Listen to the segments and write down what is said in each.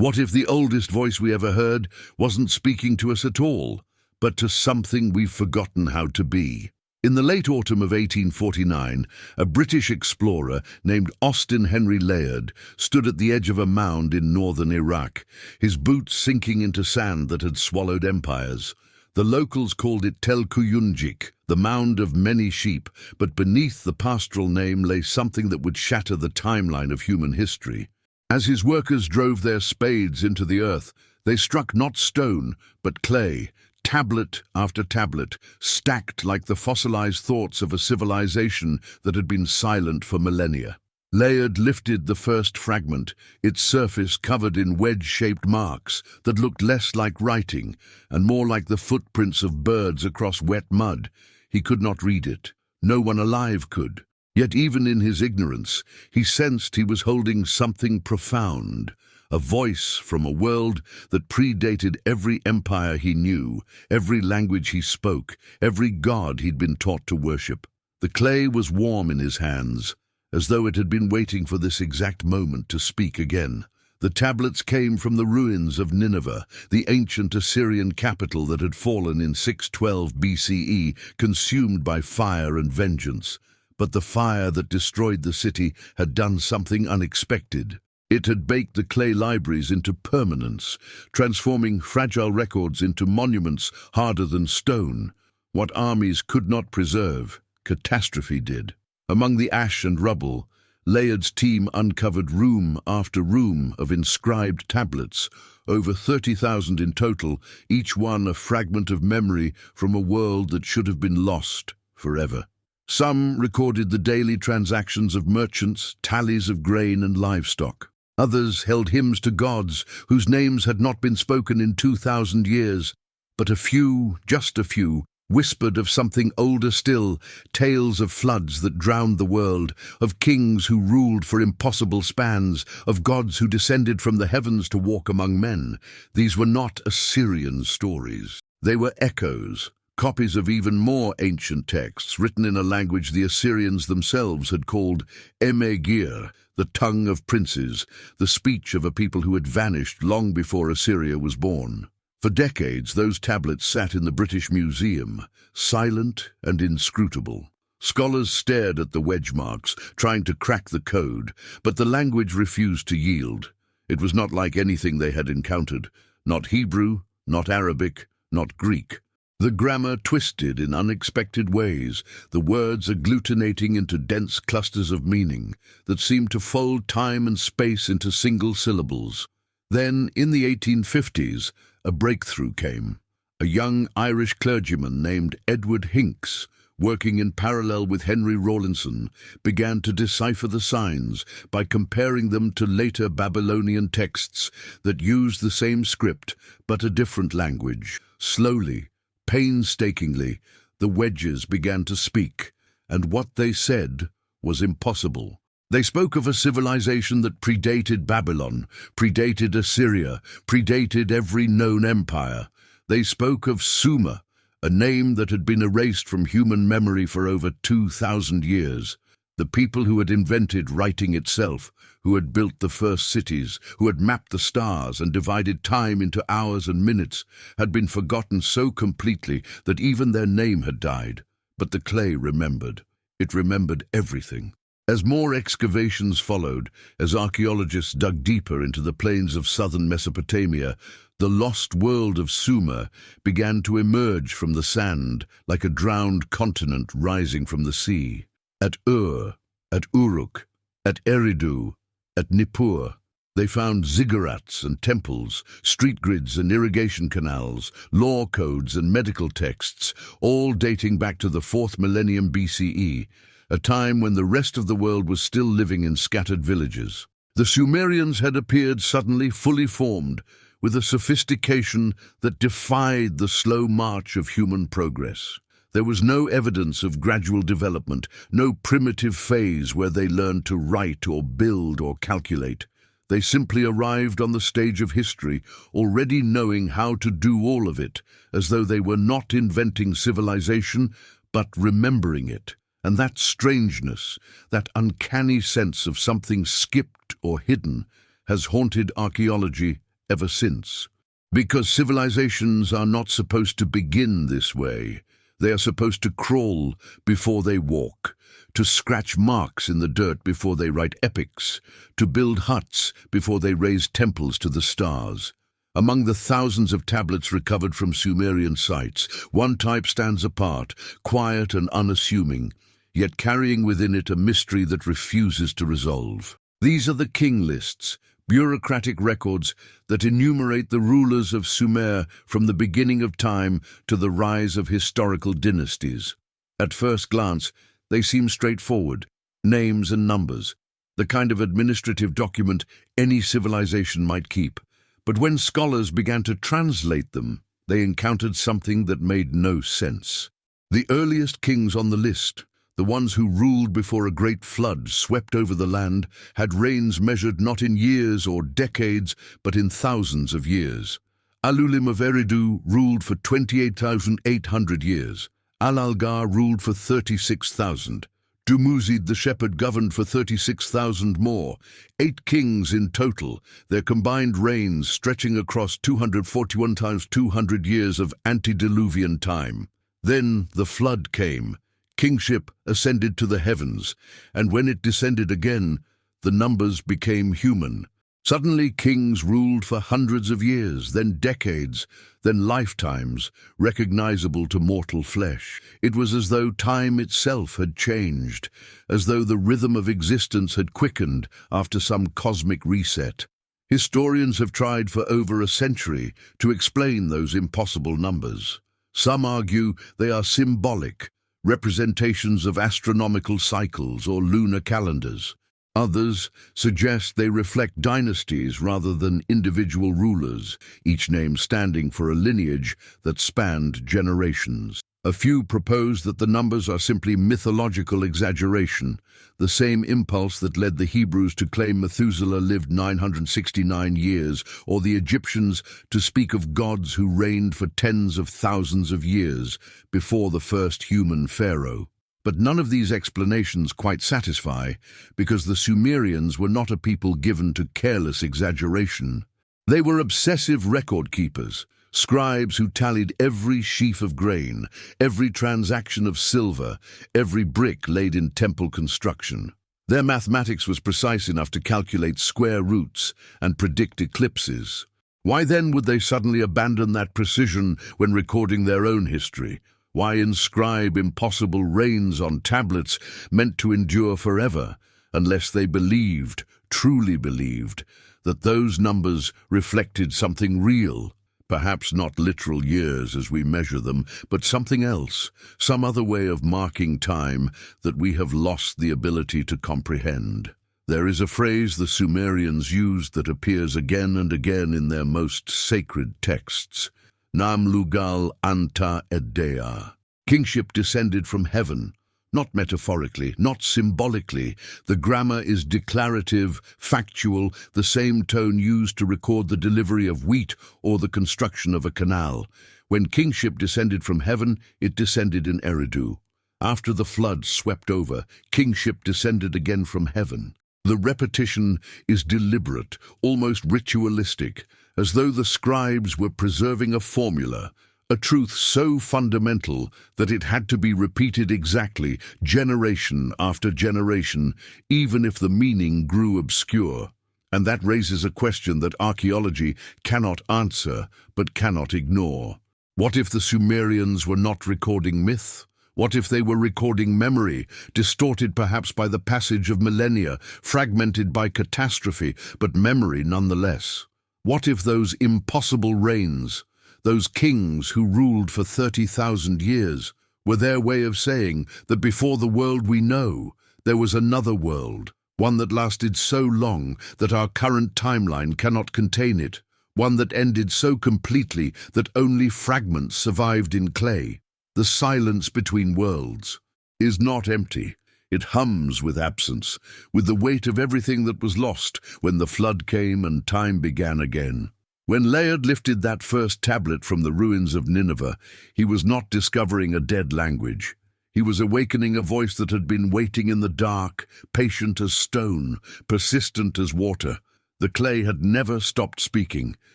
What if the oldest voice we ever heard wasn't speaking to us at all, but to something we've forgotten how to be? In the late autumn of 1849, a British explorer named Austin Henry Layard stood at the edge of a mound in northern Iraq, his boots sinking into sand that had swallowed empires. The locals called it Tel Kuyunjik, the mound of many sheep, but beneath the pastoral name lay something that would shatter the timeline of human history. As his workers drove their spades into the earth, they struck not stone, but clay, tablet after tablet, stacked like the fossilized thoughts of a civilization that had been silent for millennia. Layard lifted the first fragment, its surface covered in wedge-shaped marks that looked less like writing and more like the footprints of birds across wet mud. He could not read it. No one alive could. Yet even in his ignorance, he sensed he was holding something profound, a voice from a world that predated every empire he knew, every language he spoke, every god he'd been taught to worship. The clay was warm in his hands, as though it had been waiting for this exact moment to speak again. The tablets came from the ruins of Nineveh, the ancient Assyrian capital that had fallen in 612 BCE, consumed by fire and vengeance. But the fire that destroyed the city had done something unexpected. It had baked the clay libraries into permanence, transforming fragile records into monuments harder than stone. What armies could not preserve, catastrophe did. Among the ash and rubble, Layard's team uncovered room after room of inscribed tablets, over 30,000 in total, each one a fragment of memory from a world that should have been lost forever. Some recorded the daily transactions of merchants, tallies of grain and livestock. Others held hymns to gods whose names had not been spoken in 2,000 years. But a few, just a few, whispered of something older still, tales of floods that drowned the world, of kings who ruled for impossible spans, of gods who descended from the heavens to walk among men. These were not Assyrian stories. They were echoes, copies of even more ancient texts written in a language the Assyrians themselves had called Emegir, the tongue of princes, the speech of a people who had vanished long before Assyria was born. For decades, those tablets sat in the British Museum, silent and inscrutable. Scholars stared at the wedge marks, trying to crack the code, but the language refused to yield. It was not like anything they had encountered, not Hebrew, not Arabic, not Greek. The grammar twisted in unexpected ways, the words agglutinating into dense clusters of meaning that seemed to fold time and space into single syllables. Then, in the 1850s, a breakthrough came. A young Irish clergyman named Edward Hincks, working in parallel with Henry Rawlinson, began to decipher the signs by comparing them to later Babylonian texts that used the same script but a different language. Slowly, painstakingly, the wedges began to speak, and what they said was impossible. They spoke of a civilization that predated Babylon, predated Assyria, predated every known empire. They spoke of Sumer, a name that had been erased from human memory for over 2,000 years. The people who had invented writing itself, who had built the first cities, who had mapped the stars and divided time into hours and minutes, had been forgotten so completely that even their name had died. But the clay remembered. It remembered everything. As more excavations followed, as archaeologists dug deeper into the plains of southern Mesopotamia, the lost world of Sumer began to emerge from the sand like a drowned continent rising from the sea. At Ur, at Uruk, at Eridu, at Nippur, they found ziggurats and temples, street grids and irrigation canals, law codes and medical texts, all dating back to the 4th millennium BCE, a time when the rest of the world was still living in scattered villages. The Sumerians had appeared suddenly fully formed, with a sophistication that defied the slow march of human progress. There was no evidence of gradual development, no primitive phase where they learned to write or build or calculate. They simply arrived on the stage of history, already knowing how to do all of it, as though they were not inventing civilization, but remembering it. And that strangeness, that uncanny sense of something skipped or hidden, has haunted archaeology ever since. Because civilizations are not supposed to begin this way. They are supposed to crawl before they walk, to scratch marks in the dirt before they write epics, to build huts before they raise temples to the stars. Among the thousands of tablets recovered from Sumerian sites, one type stands apart, quiet and unassuming, yet carrying within it a mystery that refuses to resolve. These are the king lists, bureaucratic records that enumerate the rulers of Sumer from the beginning of time to the rise of historical dynasties. At first glance, they seem straightforward, names and numbers, the kind of administrative document any civilization might keep. But when scholars began to translate them, they encountered something that made no sense. The earliest kings on the list, the ones who ruled before a great flood swept over the land, had reigns measured not in years or decades, but in thousands of years. Alulim of Eridu ruled for 28,800 years. Al-Algar ruled for 36,000. Dumuzid the shepherd governed for 36,000 more. 8 kings in total, their combined reigns stretching across 241 times 200 years of antediluvian time. Then the flood came. Kingship ascended to the heavens, and when it descended again, the numbers became human. Suddenly kings ruled for hundreds of years, then decades, then lifetimes, recognizable to mortal flesh. It was as though time itself had changed, as though the rhythm of existence had quickened after some cosmic reset. Historians have tried for over a century to explain those impossible numbers. Some argue they are symbolic, representations of astronomical cycles or lunar calendars. Others suggest they reflect dynasties rather than individual rulers, each name standing for a lineage that spanned generations. A few propose that the numbers are simply mythological exaggeration, the same impulse that led the Hebrews to claim Methuselah lived 969 years, or the Egyptians to speak of gods who reigned for tens of thousands of years before the first human pharaoh. But none of these explanations quite satisfy, because the Sumerians were not a people given to careless exaggeration. They were obsessive record keepers, scribes who tallied every sheaf of grain, every transaction of silver, every brick laid in temple construction. Their mathematics was precise enough to calculate square roots and predict eclipses. Why then would they suddenly abandon that precision when recording their own history? Why inscribe impossible reigns on tablets meant to endure forever, unless they believed, truly believed, that those numbers reflected something real? Perhaps not literal years as we measure them, but something else, some other way of marking time that we have lost the ability to comprehend. There is a phrase the Sumerians used that appears again and again in their most sacred texts. Nam lugal anta edea. Kingship descended from heaven, not metaphorically, not symbolically. The grammar is declarative, factual, the same tone used to record the delivery of wheat or the construction of a canal. When kingship descended from heaven, it descended in Eridu. After the flood swept over, kingship descended again from heaven. The repetition is deliberate, almost ritualistic, as though the scribes were preserving a formula, a truth so fundamental that it had to be repeated exactly, generation after generation, even if the meaning grew obscure. And that raises a question that archaeology cannot answer, but cannot ignore. What if the Sumerians were not recording myth? What if they were recording memory, distorted perhaps by the passage of millennia, fragmented by catastrophe, but memory nonetheless? What if those impossible reigns, those kings who ruled for 30,000 years, were their way of saying that before the world we know, there was another world, one that lasted so long that our current timeline cannot contain it, one that ended so completely that only fragments survived in clay? The silence between worlds is not empty. It hums with absence, with the weight of everything that was lost when the flood came and time began again. When Layard lifted that first tablet from the ruins of Nineveh, he was not discovering a dead language. He was awakening a voice that had been waiting in the dark, patient as stone, persistent as water. The clay had never stopped speaking.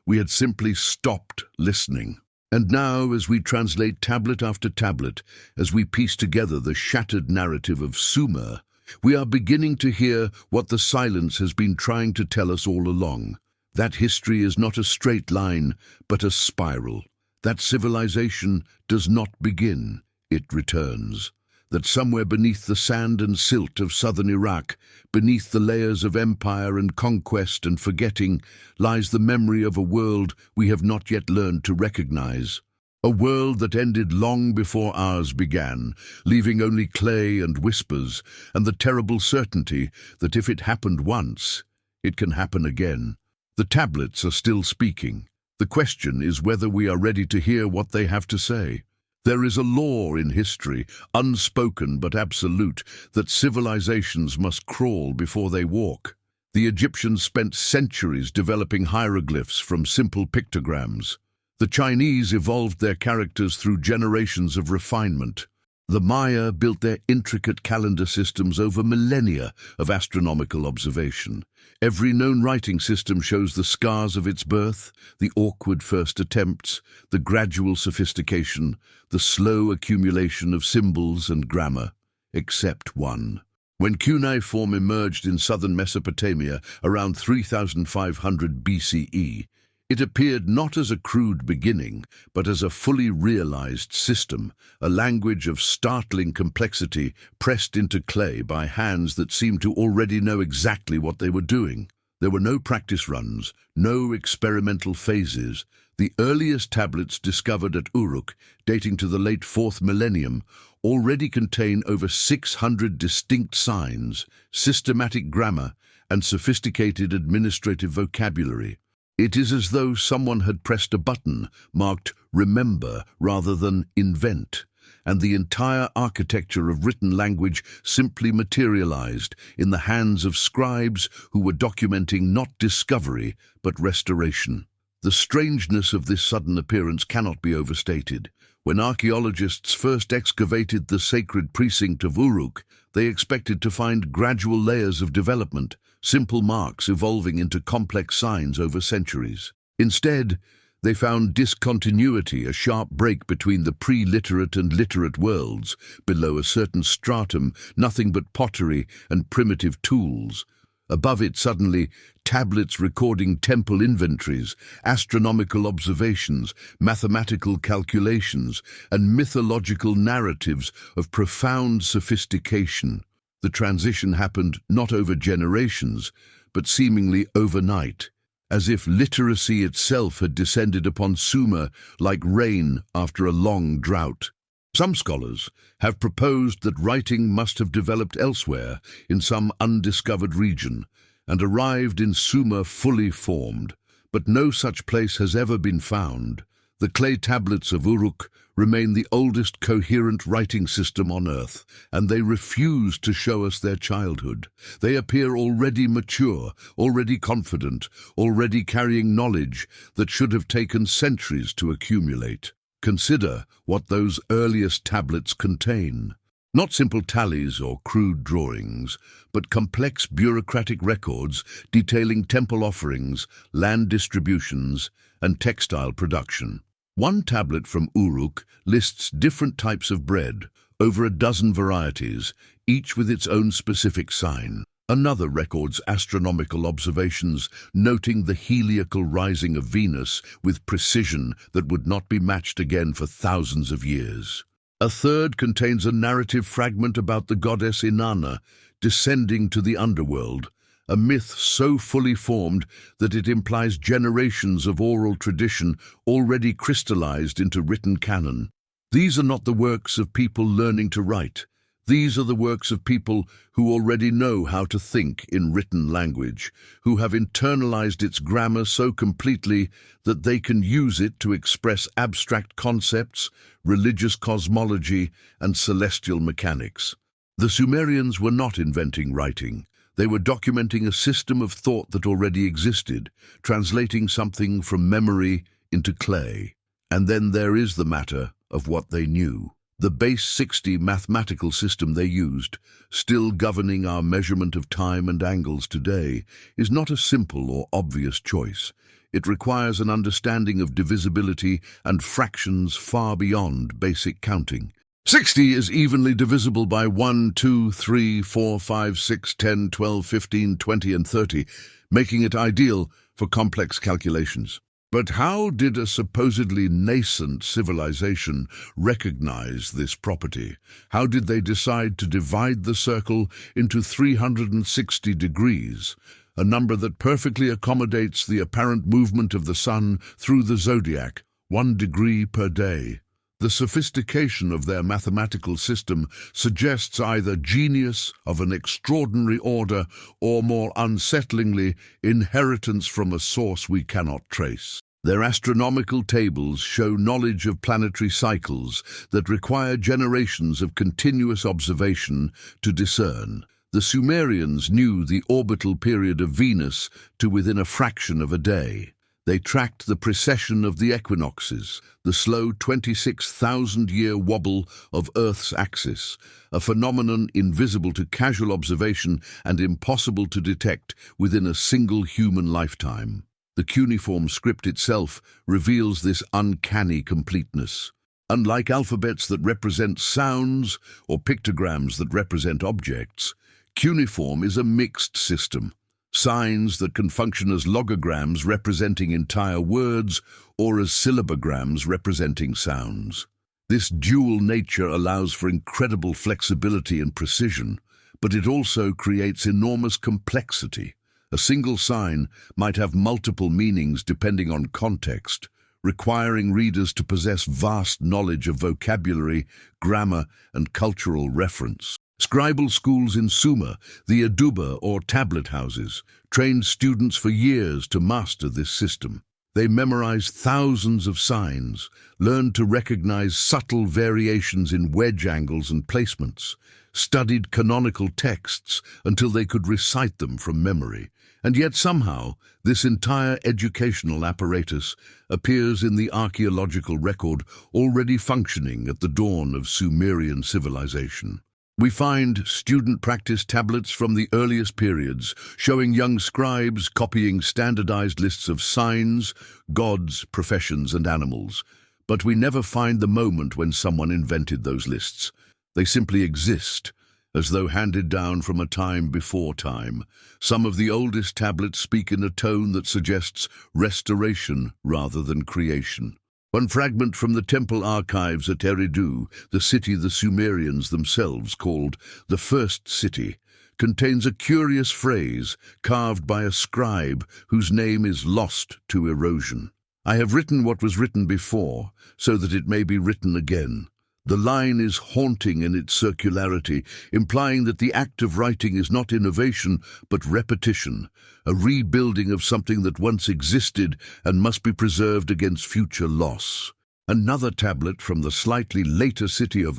We had simply stopped listening. And now, as we translate tablet after tablet, as we piece together the shattered narrative of Sumer, we are beginning to hear what the silence has been trying to tell us all along. That history is not a straight line, but a spiral. That civilization does not begin, it returns. That somewhere beneath the sand and silt of southern Iraq, beneath the layers of empire and conquest and forgetting, lies the memory of a world we have not yet learned to recognize. A world that ended long before ours began, leaving only clay and whispers, and the terrible certainty that if it happened once, it can happen again. The tablets are still speaking. The question is whether we are ready to hear what they have to say. There is a law in history, unspoken but absolute, that civilizations must crawl before they walk. The Egyptians spent centuries developing hieroglyphs from simple pictograms. The Chinese evolved their characters through generations of refinement. The Maya built their intricate calendar systems over millennia of astronomical observation. Every known writing system shows the scars of its birth, the awkward first attempts, the gradual sophistication, the slow accumulation of symbols and grammar, except one. When cuneiform emerged in southern Mesopotamia around 3500 BCE, it appeared not as a crude beginning, but as a fully realized system, a language of startling complexity pressed into clay by hands that seemed to already know exactly what they were doing. There were no practice runs, no experimental phases. The earliest tablets discovered at Uruk, dating to the late 4th millennium, already contain over 600 distinct signs, systematic grammar, and sophisticated administrative vocabulary. It is as though someone had pressed a button marked "Remember" rather than "Invent," and the entire architecture of written language simply materialized in the hands of scribes who were documenting not discovery, but restoration. The strangeness of this sudden appearance cannot be overstated. When archaeologists first excavated the sacred precinct of Uruk, they expected to find gradual layers of development, simple marks evolving into complex signs over centuries. Instead, they found discontinuity, a sharp break between the pre-literate and literate worlds. Below a certain stratum, nothing but pottery and primitive tools. Above it, suddenly, tablets recording temple inventories, astronomical observations, mathematical calculations, and mythological narratives of profound sophistication. The transition happened not over generations, but seemingly overnight, as if literacy itself had descended upon Sumer like rain after a long drought. Some scholars have proposed that writing must have developed elsewhere in some undiscovered region and arrived in Sumer fully formed, but no such place has ever been found. The clay tablets of Uruk remain the oldest coherent writing system on Earth, and they refuse to show us their childhood. They appear already mature, already confident, already carrying knowledge that should have taken centuries to accumulate. Consider what those earliest tablets contain. Not simple tallies or crude drawings, but complex bureaucratic records detailing temple offerings, land distributions, and textile production. One tablet from Uruk lists different types of bread, over a dozen varieties, each with its own specific sign. Another records astronomical observations, noting the heliacal rising of Venus with precision that would not be matched again for thousands of years. A third contains a narrative fragment about the goddess Inanna descending to the underworld, a myth so fully formed that it implies generations of oral tradition already crystallized into written canon. These are not the works of people learning to write. These are the works of people who already know how to think in written language, who have internalized its grammar so completely that they can use it to express abstract concepts, religious cosmology, and celestial mechanics. The Sumerians were not inventing writing. They were documenting a system of thought that already existed, translating something from memory into clay. And then there is the matter of what they knew. The base 60 mathematical system they used, still governing our measurement of time and angles today, is not a simple or obvious choice. It requires an understanding of divisibility and fractions far beyond basic counting. 60 is evenly divisible by 1, 2, 3, 4, 5, 6, 10, 12, 15, 20, and 30, making it ideal for complex calculations. But how did a supposedly nascent civilization recognize this property? How did they decide to divide the circle into 360 degrees, a number that perfectly accommodates the apparent movement of the sun through the zodiac, 1 degree per day? The sophistication of their mathematical system suggests either genius of an extraordinary order or, more unsettlingly, inheritance from a source we cannot trace. Their astronomical tables show knowledge of planetary cycles that require generations of continuous observation to discern. The Sumerians knew the orbital period of Venus to within a fraction of a day. They tracked the precession of the equinoxes, the slow 26,000-year wobble of Earth's axis, a phenomenon invisible to casual observation and impossible to detect within a single human lifetime. The cuneiform script itself reveals this uncanny completeness. Unlike alphabets that represent sounds or pictograms that represent objects, cuneiform is a mixed system. Signs that can function as logograms representing entire words or as syllabograms representing sounds. This dual nature allows for incredible flexibility and precision, but it also creates enormous complexity. A single sign might have multiple meanings depending on context, requiring readers to possess vast knowledge of vocabulary, grammar, and cultural reference. Scribal schools in Sumer, the Aduba or tablet houses, trained students for years to master this system. They memorized thousands of signs, learned to recognize subtle variations in wedge angles and placements, studied canonical texts until they could recite them from memory. And yet somehow, this entire educational apparatus appears in the archaeological record already functioning at the dawn of Sumerian civilization. We find student practice tablets from the earliest periods, showing young scribes copying standardized lists of signs, gods, professions, and animals. But we never find the moment when someone invented those lists. They simply exist, as though handed down from a time before time. Some of the oldest tablets speak in a tone that suggests restoration rather than creation. One fragment from the temple archives at Eridu, the city the Sumerians themselves called the First City, contains a curious phrase carved by a scribe whose name is lost to erosion. "I have written what was written before, so that it may be written again." The line is haunting in its circularity, implying that the act of writing is not innovation, but repetition, a rebuilding of something that once existed and must be preserved against future loss. Another tablet from the slightly later city of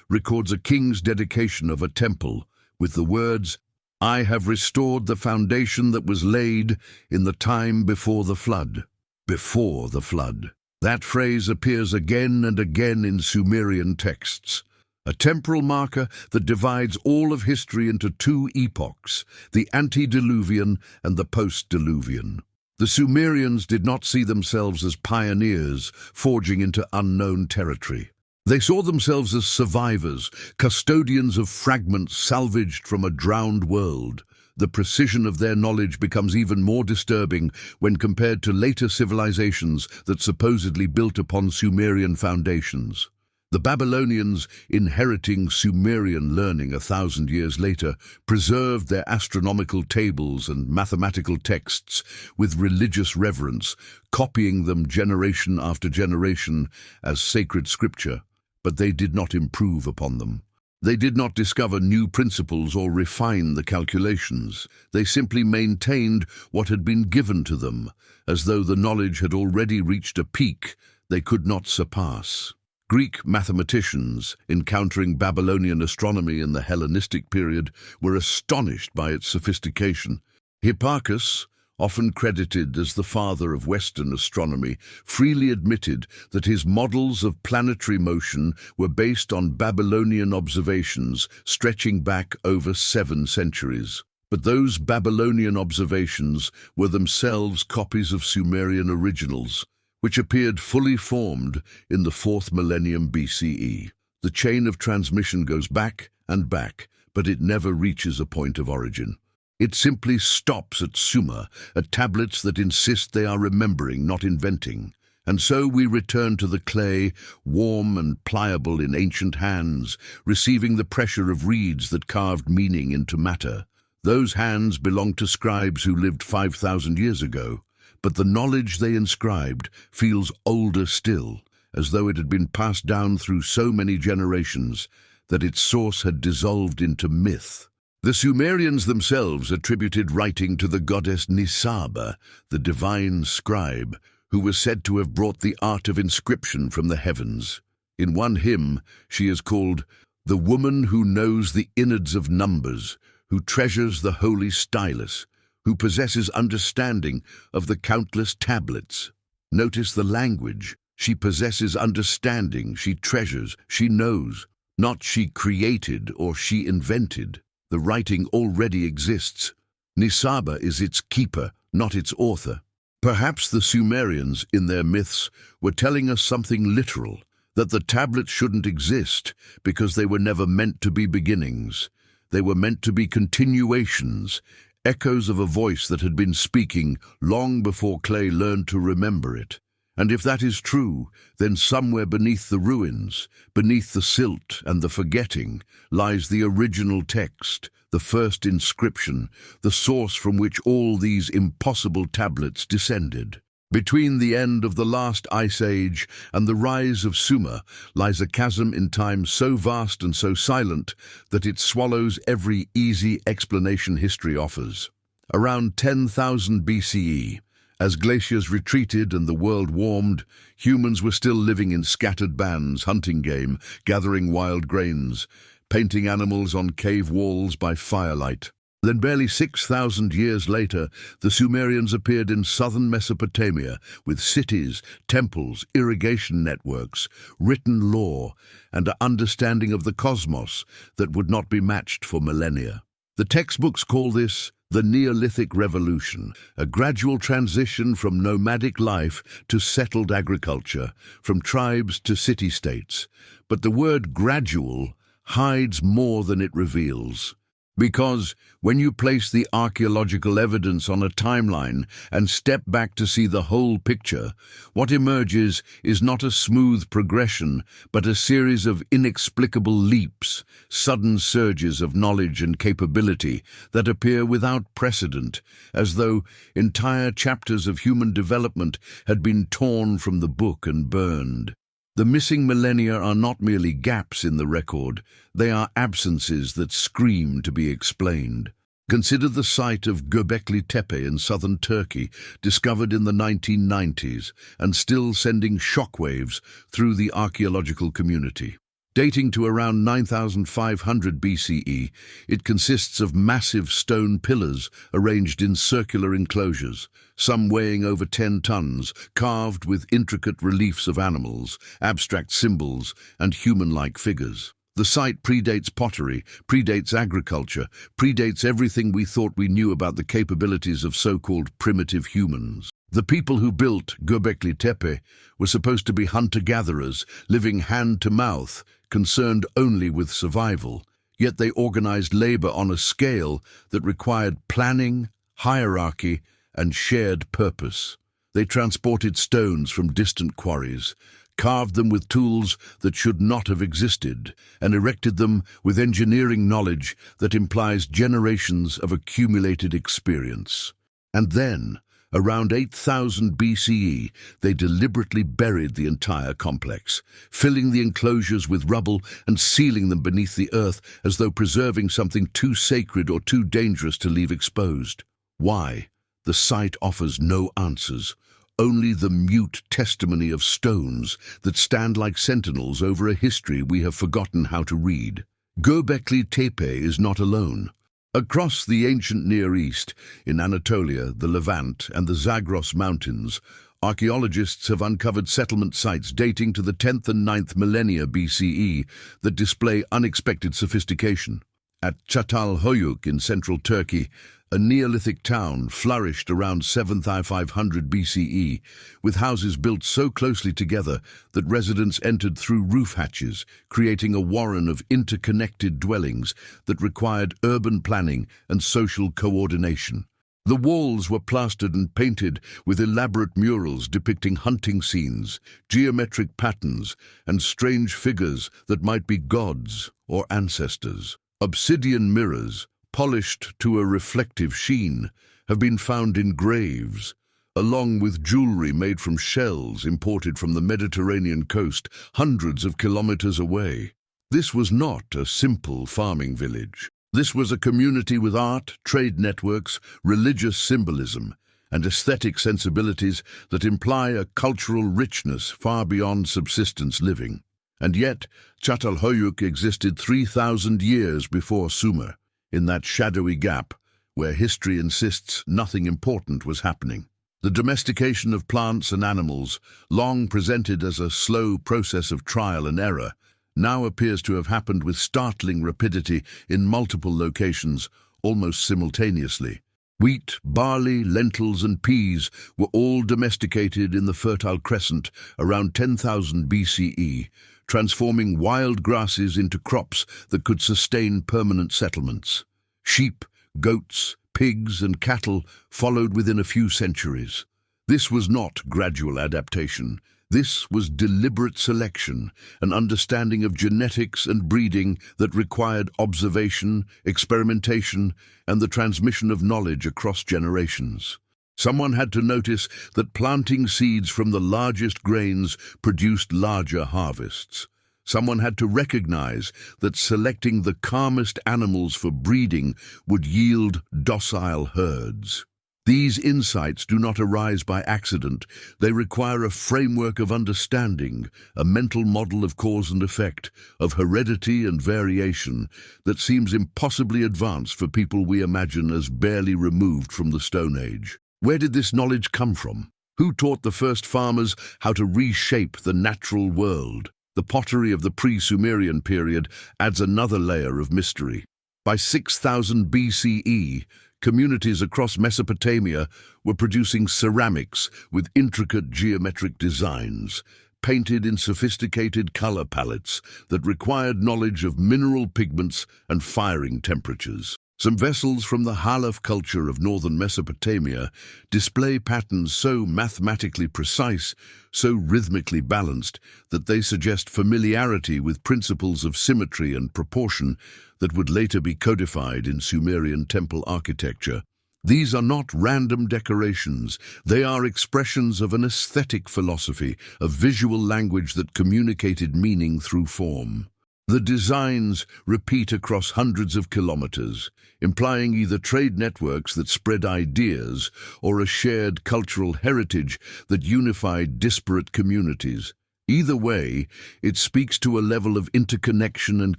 records a king's dedication of a temple, with the words, "I have restored the foundation that was laid in the time before the flood." Before the flood. That phrase appears again and again in Sumerian texts, a temporal marker that divides all of history into two epochs, the antediluvian and the post-diluvian. The Sumerians did not see themselves as pioneers forging into unknown territory. They saw themselves as survivors, custodians of fragments salvaged from a drowned world. The precision of their knowledge becomes even more disturbing when compared to later civilizations that supposedly built upon Sumerian foundations. The Babylonians, inheriting Sumerian learning 1,000 years later, preserved their astronomical tables and mathematical texts with religious reverence, copying them generation after generation as sacred scripture, but they did not improve upon them. They did not discover new principles or refine the calculations. They simply maintained what had been given to them, as though the knowledge had already reached a peak they could not surpass. Greek mathematicians, encountering Babylonian astronomy in the Hellenistic period, were astonished by its sophistication. Hipparchus, often credited as the father of Western astronomy, freely admitted that his models of planetary motion were based on Babylonian observations stretching back over 7 centuries. But those Babylonian observations were themselves copies of Sumerian originals, which appeared fully formed in the 4th millennium BCE. The chain of transmission goes back and back, but it never reaches a point of origin. It simply stops at Sumer, at tablets that insist they are remembering, not inventing. And so we return to the clay, warm and pliable in ancient hands, receiving the pressure of reeds that carved meaning into matter. Those hands belonged to scribes who lived 5,000 years ago, but the knowledge they inscribed feels older still, as though it had been passed down through so many generations that its source had dissolved into myth. The Sumerians themselves attributed writing to the goddess Nisaba, the divine scribe, who was said to have brought the art of inscription from the heavens. In one hymn, she is called the woman who knows the innards of numbers, who treasures the holy stylus, who possesses understanding of the countless tablets. Notice the language. She possesses understanding, she treasures, she knows. Not she created or she invented. The writing already exists. Nisaba is its keeper, not its author. Perhaps the Sumerians, in their myths, were telling us something literal, that the tablets shouldn't exist because they were never meant to be beginnings. They were meant to be continuations, echoes of a voice that had been speaking long before clay learned to remember it. And if that is true, then somewhere beneath the ruins, beneath the silt and the forgetting, lies the original text, the first inscription, the source from which all these impossible tablets descended. Between the end of the last ice age and the rise of Sumer lies a chasm in time so vast and so silent that it swallows every easy explanation history offers. Around 10,000 BCE, as glaciers retreated and the world warmed, humans were still living in scattered bands, hunting game, gathering wild grains, painting animals on cave walls by firelight. Then barely 6,000 years later, the Sumerians appeared in southern Mesopotamia with cities, temples, irrigation networks, written law, and an understanding of the cosmos that would not be matched for millennia. The textbooks call this the Neolithic Revolution, a gradual transition from nomadic life to settled agriculture, from tribes to city-states. But the word gradual hides more than it reveals. Because when you place the archaeological evidence on a timeline and step back to see the whole picture, what emerges is not a smooth progression, but a series of inexplicable leaps, sudden surges of knowledge and capability that appear without precedent, as though entire chapters of human development had been torn from the book and burned. The missing millennia are not merely gaps in the record, they are absences that scream to be explained. Consider the site of Göbekli Tepe in southern Turkey, discovered in the 1990s and still sending shockwaves through the archaeological community. Dating to around 9,500 BCE, it consists of massive stone pillars arranged in circular enclosures, some weighing over 10 tons, carved with intricate reliefs of animals, abstract symbols, and human-like figures. The site predates pottery, predates agriculture, predates everything we thought we knew about the capabilities of so-called primitive humans. The people who built Göbekli Tepe were supposed to be hunter-gatherers, living hand-to-mouth, concerned only with survival, yet they organized labor on a scale that required planning, hierarchy, and shared purpose. They transported stones from distant quarries, carved them with tools that should not have existed, and erected them with engineering knowledge that implies generations of accumulated experience. And then, around 8,000 BCE, they deliberately buried the entire complex, filling the enclosures with rubble and sealing them beneath the earth as though preserving something too sacred or too dangerous to leave exposed. Why? The site offers no answers, only the mute testimony of stones that stand like sentinels over a history we have forgotten how to read. Göbekli Tepe is not alone. Across the ancient Near East, in Anatolia, the Levant, and the Zagros Mountains, archaeologists have uncovered settlement sites dating to the 10th and 9th millennia BCE that display unexpected sophistication. At Çatalhöyük in central Turkey, a Neolithic town flourished around 7500 BCE, with houses built so closely together that residents entered through roof hatches, creating a warren of interconnected dwellings that required urban planning and social coordination. The walls were plastered and painted with elaborate murals depicting hunting scenes, geometric patterns, and strange figures that might be gods or ancestors. Obsidian mirrors, polished to a reflective sheen, have been found in graves, along with jewelry made from shells imported from the Mediterranean coast hundreds of kilometers away. This was not a simple farming village. This was a community with art, trade networks, religious symbolism, and aesthetic sensibilities that imply a cultural richness far beyond subsistence living. And yet, Çatalhöyük existed 3,000 years before Sumer, in that shadowy gap where history insists nothing important was happening. The domestication of plants and animals, long presented as a slow process of trial and error, now appears to have happened with startling rapidity in multiple locations, almost simultaneously. Wheat, barley, lentils, and peas were all domesticated in the Fertile Crescent around 10,000 BCE, transforming wild grasses into crops that could sustain permanent settlements. Sheep, goats, pigs, and cattle followed within a few centuries. This was not gradual adaptation. This was deliberate selection, an understanding of genetics and breeding that required observation, experimentation, and the transmission of knowledge across generations. Someone had to notice that planting seeds from the largest grains produced larger harvests. Someone had to recognize that selecting the calmest animals for breeding would yield docile herds. These insights do not arise by accident. They require a framework of understanding, a mental model of cause and effect, of heredity and variation that seems impossibly advanced for people we imagine as barely removed from the Stone Age. Where did this knowledge come from? Who taught the first farmers how to reshape the natural world? The pottery of the pre-Sumerian period adds another layer of mystery. By 6000 BCE, communities across Mesopotamia were producing ceramics with intricate geometric designs, painted in sophisticated color palettes that required knowledge of mineral pigments and firing temperatures. Some vessels from the Halaf culture of northern Mesopotamia display patterns so mathematically precise, so rhythmically balanced, that they suggest familiarity with principles of symmetry and proportion that would later be codified in Sumerian temple architecture. These are not random decorations. They are expressions of an aesthetic philosophy, a visual language that communicated meaning through form. The designs repeat across hundreds of kilometers, implying either trade networks that spread ideas or a shared cultural heritage that unified disparate communities. Either way, it speaks to a level of interconnection and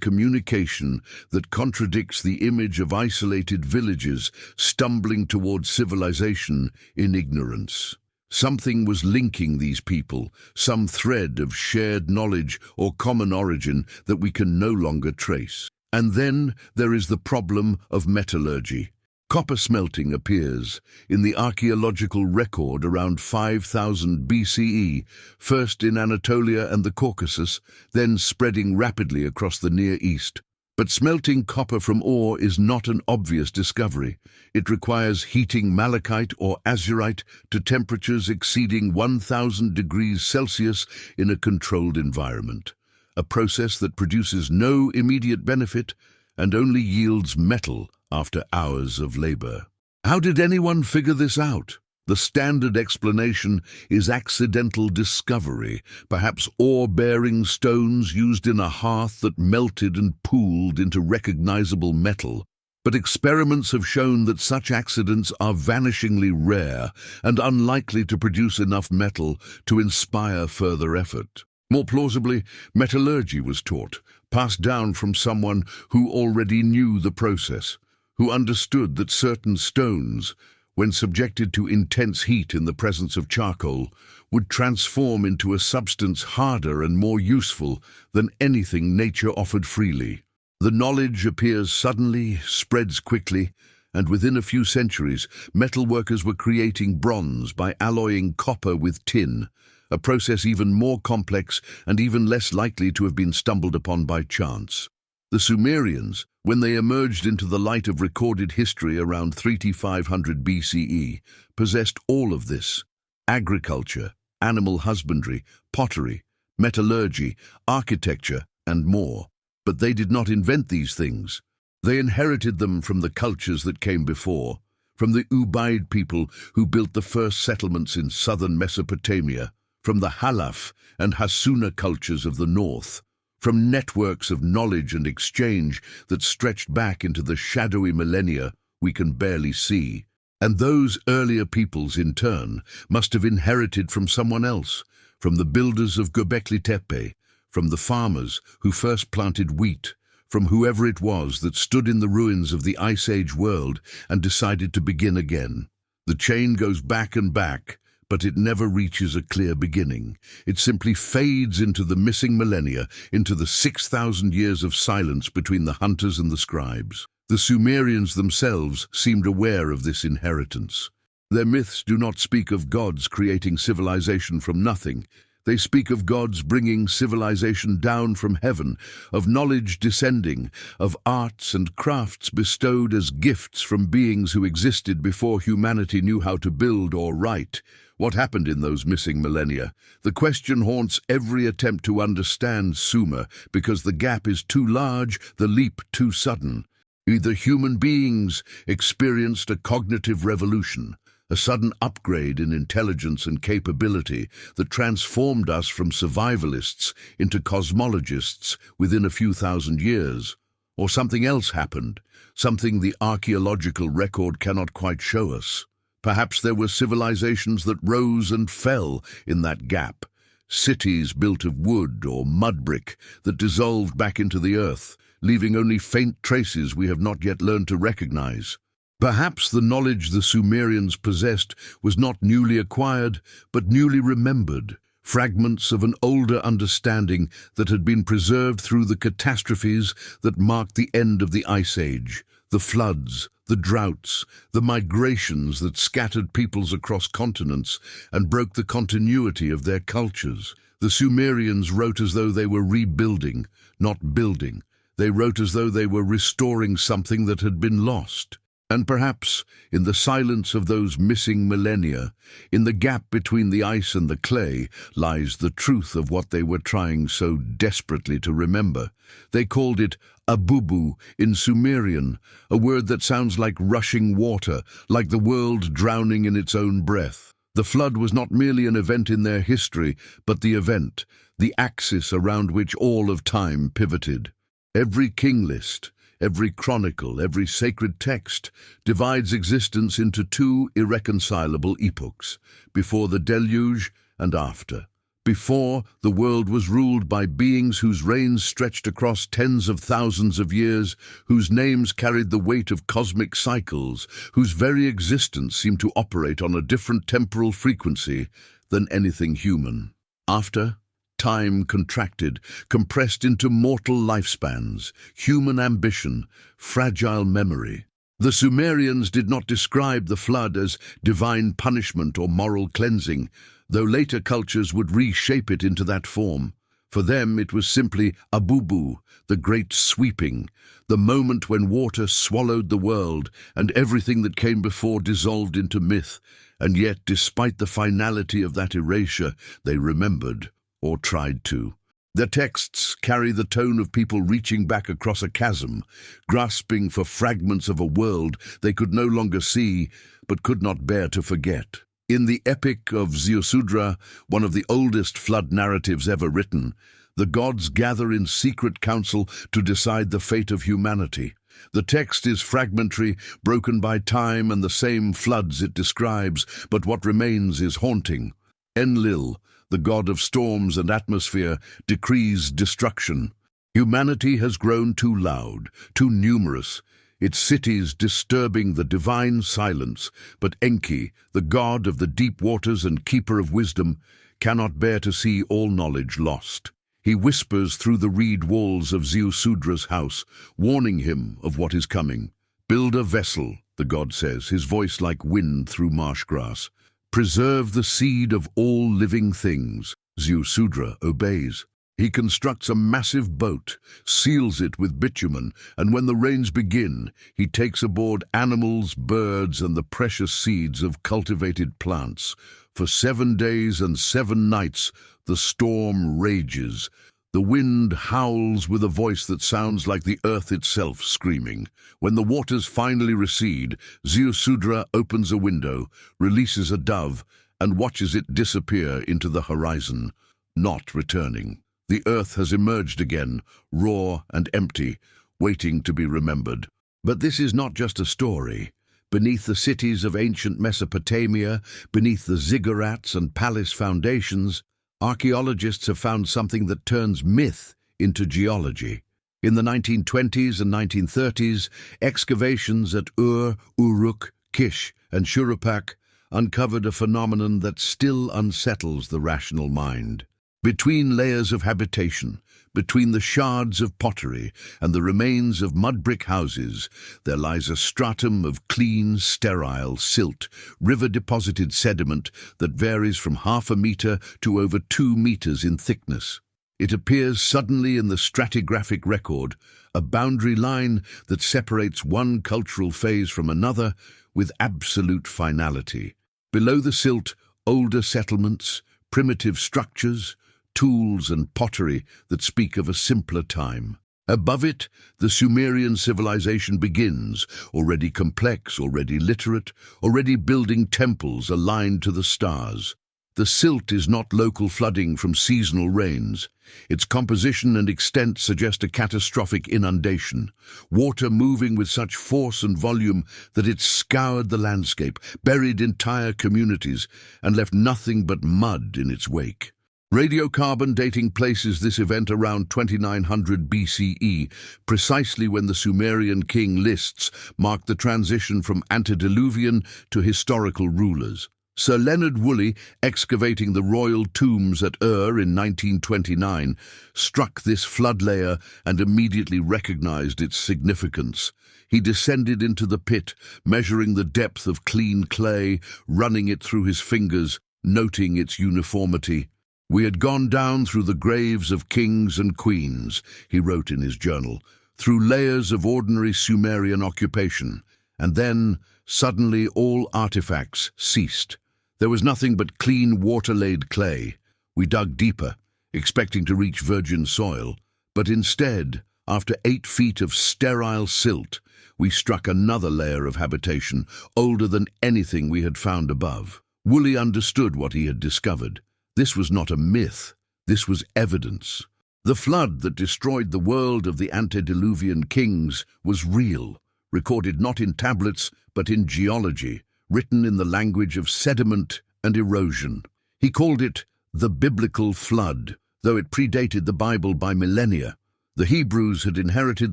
communication that contradicts the image of isolated villages stumbling towards civilization in ignorance. Something was linking these people, some thread of shared knowledge or common origin that we can no longer trace. And then there is the problem of metallurgy. Copper smelting appears in the archaeological record around 5000 BCE, first in Anatolia and the Caucasus, then spreading rapidly across the Near East. But smelting copper from ore is not an obvious discovery. It requires heating malachite or azurite to temperatures exceeding 1000 degrees Celsius in a controlled environment, a process that produces no immediate benefit and only yields metal after hours of labor. How did anyone figure this out? The standard explanation is accidental discovery, perhaps ore-bearing stones used in a hearth that melted and pooled into recognizable metal. But experiments have shown that such accidents are vanishingly rare and unlikely to produce enough metal to inspire further effort. More plausibly, metallurgy was taught, passed down from someone who already knew the process, who understood that certain stones, when subjected to intense heat in the presence of charcoal, would transform into a substance harder and more useful than anything nature offered freely. The knowledge appears suddenly, spreads quickly, and within a few centuries, metalworkers were creating bronze by alloying copper with tin, a process even more complex and even less likely to have been stumbled upon by chance. The Sumerians, when they emerged into the light of recorded history around 3500 BCE, possessed all of this: agriculture, animal husbandry, pottery, metallurgy, architecture, and more. But they did not invent these things. They inherited them from the cultures that came before, from the Ubaid people who built the first settlements in southern Mesopotamia, from the Halaf and Hassuna cultures of the north, from networks of knowledge and exchange that stretched back into the shadowy millennia we can barely see. And those earlier peoples, in turn, must have inherited from someone else, from the builders of Göbekli Tepe, from the farmers who first planted wheat, from whoever it was that stood in the ruins of the Ice Age world and decided to begin again. The chain goes back and back, but it never reaches a clear beginning. It simply fades into the missing millennia, into the 6,000 years of silence between the hunters and the scribes. The Sumerians themselves seemed aware of this inheritance. Their myths do not speak of gods creating civilization from nothing. They speak of gods bringing civilization down from heaven, of knowledge descending, of arts and crafts bestowed as gifts from beings who existed before humanity knew how to build or write. What happened in those missing millennia? The question haunts every attempt to understand Sumer, because the gap is too large, the leap too sudden. Either human beings experienced a cognitive revolution, a sudden upgrade in intelligence and capability that transformed us from survivalists into cosmologists within a few thousand years. Or something else happened, something the archaeological record cannot quite show us. Perhaps there were civilizations that rose and fell in that gap, cities built of wood or mud brick that dissolved back into the earth, leaving only faint traces we have not yet learned to recognize. Perhaps the knowledge the Sumerians possessed was not newly acquired, but newly remembered, fragments of an older understanding that had been preserved through the catastrophes that marked the end of the Ice Age, the floods, the droughts, the migrations that scattered peoples across continents and broke the continuity of their cultures. The Sumerians wrote as though they were rebuilding, not building. They wrote as though they were restoring something that had been lost. And perhaps, in the silence of those missing millennia, in the gap between the ice and the clay, lies the truth of what they were trying so desperately to remember. They called it Abubu in Sumerian, a word that sounds like rushing water, like the world drowning in its own breath. The flood was not merely an event in their history, but the event, the axis around which all of time pivoted. Every king list, every chronicle, every sacred text divides existence into two irreconcilable epochs, before the deluge and after. Before, the world was ruled by beings whose reigns stretched across tens of thousands of years, whose names carried the weight of cosmic cycles, whose very existence seemed to operate on a different temporal frequency than anything human. After, time contracted, compressed into mortal lifespans, human ambition, fragile memory. The Sumerians did not describe the flood as divine punishment or moral cleansing, though later cultures would reshape it into that form. For them it was simply Abubu, the great sweeping, the moment when water swallowed the world and everything that came before dissolved into myth. And yet, despite the finality of that erasure, they remembered, or tried to. Their texts carry the tone of people reaching back across a chasm, grasping for fragments of a world they could no longer see, but could not bear to forget. In the Epic of Ziusudra, one of the oldest flood narratives ever written, the gods gather in secret council to decide the fate of humanity. The text is fragmentary, broken by time and the same floods it describes, but what remains is haunting. Enlil, the god of storms and atmosphere, decrees destruction. Humanity has grown too loud, too numerous. its cities disturbing the divine silence, but Enki, the god of the deep waters and keeper of wisdom, cannot bear to see all knowledge lost. He whispers through the reed walls of Ziusudra's house, warning him of what is coming. "Build a vessel," the god says, his voice like wind through marsh grass. "Preserve the seed of all living things." Ziusudra obeys. He constructs a massive boat, seals it with bitumen, and when the rains begin, he takes aboard animals, birds, and the precious seeds of cultivated plants. For 7 days and 7 nights, the storm rages. The wind howls with a voice that sounds like the earth itself screaming. When the waters finally recede, Ziusudra opens a window, releases a dove, and watches it disappear into the horizon, not returning. The earth has emerged again, raw and empty, waiting to be remembered. But this is not just a story. Beneath the cities of ancient Mesopotamia, beneath the ziggurats and palace foundations, archaeologists have found something that turns myth into geology. In the 1920s and 1930s, excavations at Ur, Uruk, Kish, and Shurupak uncovered a phenomenon that still unsettles the rational mind. Between layers of habitation, between the shards of pottery and the remains of mud brick houses, there lies a stratum of clean, sterile silt, river-deposited sediment that varies from 0.5 meter to over 2 meters in thickness. It appears suddenly in the stratigraphic record, a boundary line that separates one cultural phase from another with absolute finality. Below the silt, older settlements, primitive structures, tools and pottery that speak of a simpler time. Above it, the Sumerian civilization begins, already complex, already literate, already building temples aligned to the stars. The silt is not local flooding from seasonal rains. Its composition and extent suggest a catastrophic inundation, water moving with such force and volume that it scoured the landscape, buried entire communities, and left nothing but mud in its wake. Radiocarbon dating places this event around 2900 BCE, precisely when the Sumerian king lists marked the transition from antediluvian to historical rulers. Sir Leonard Woolley, excavating the royal tombs at Ur in 1929, struck this flood layer and immediately recognized its significance. He descended into the pit, measuring the depth of clean clay, running it through his fingers, noting its uniformity. "We had gone down through the graves of kings and queens," he wrote in his journal, "through layers of ordinary Sumerian occupation, and then, suddenly, all artifacts ceased. There was nothing but clean water-laid clay. We dug deeper, expecting to reach virgin soil, but instead, after 8 feet of sterile silt, we struck another layer of habitation, older than anything we had found above." Woolley understood what he had discovered. This was not a myth, this was evidence. The flood that destroyed the world of the antediluvian kings was real, recorded not in tablets but in geology, written in the language of sediment and erosion. He called it the biblical flood, though it predated the Bible by millennia. The Hebrews had inherited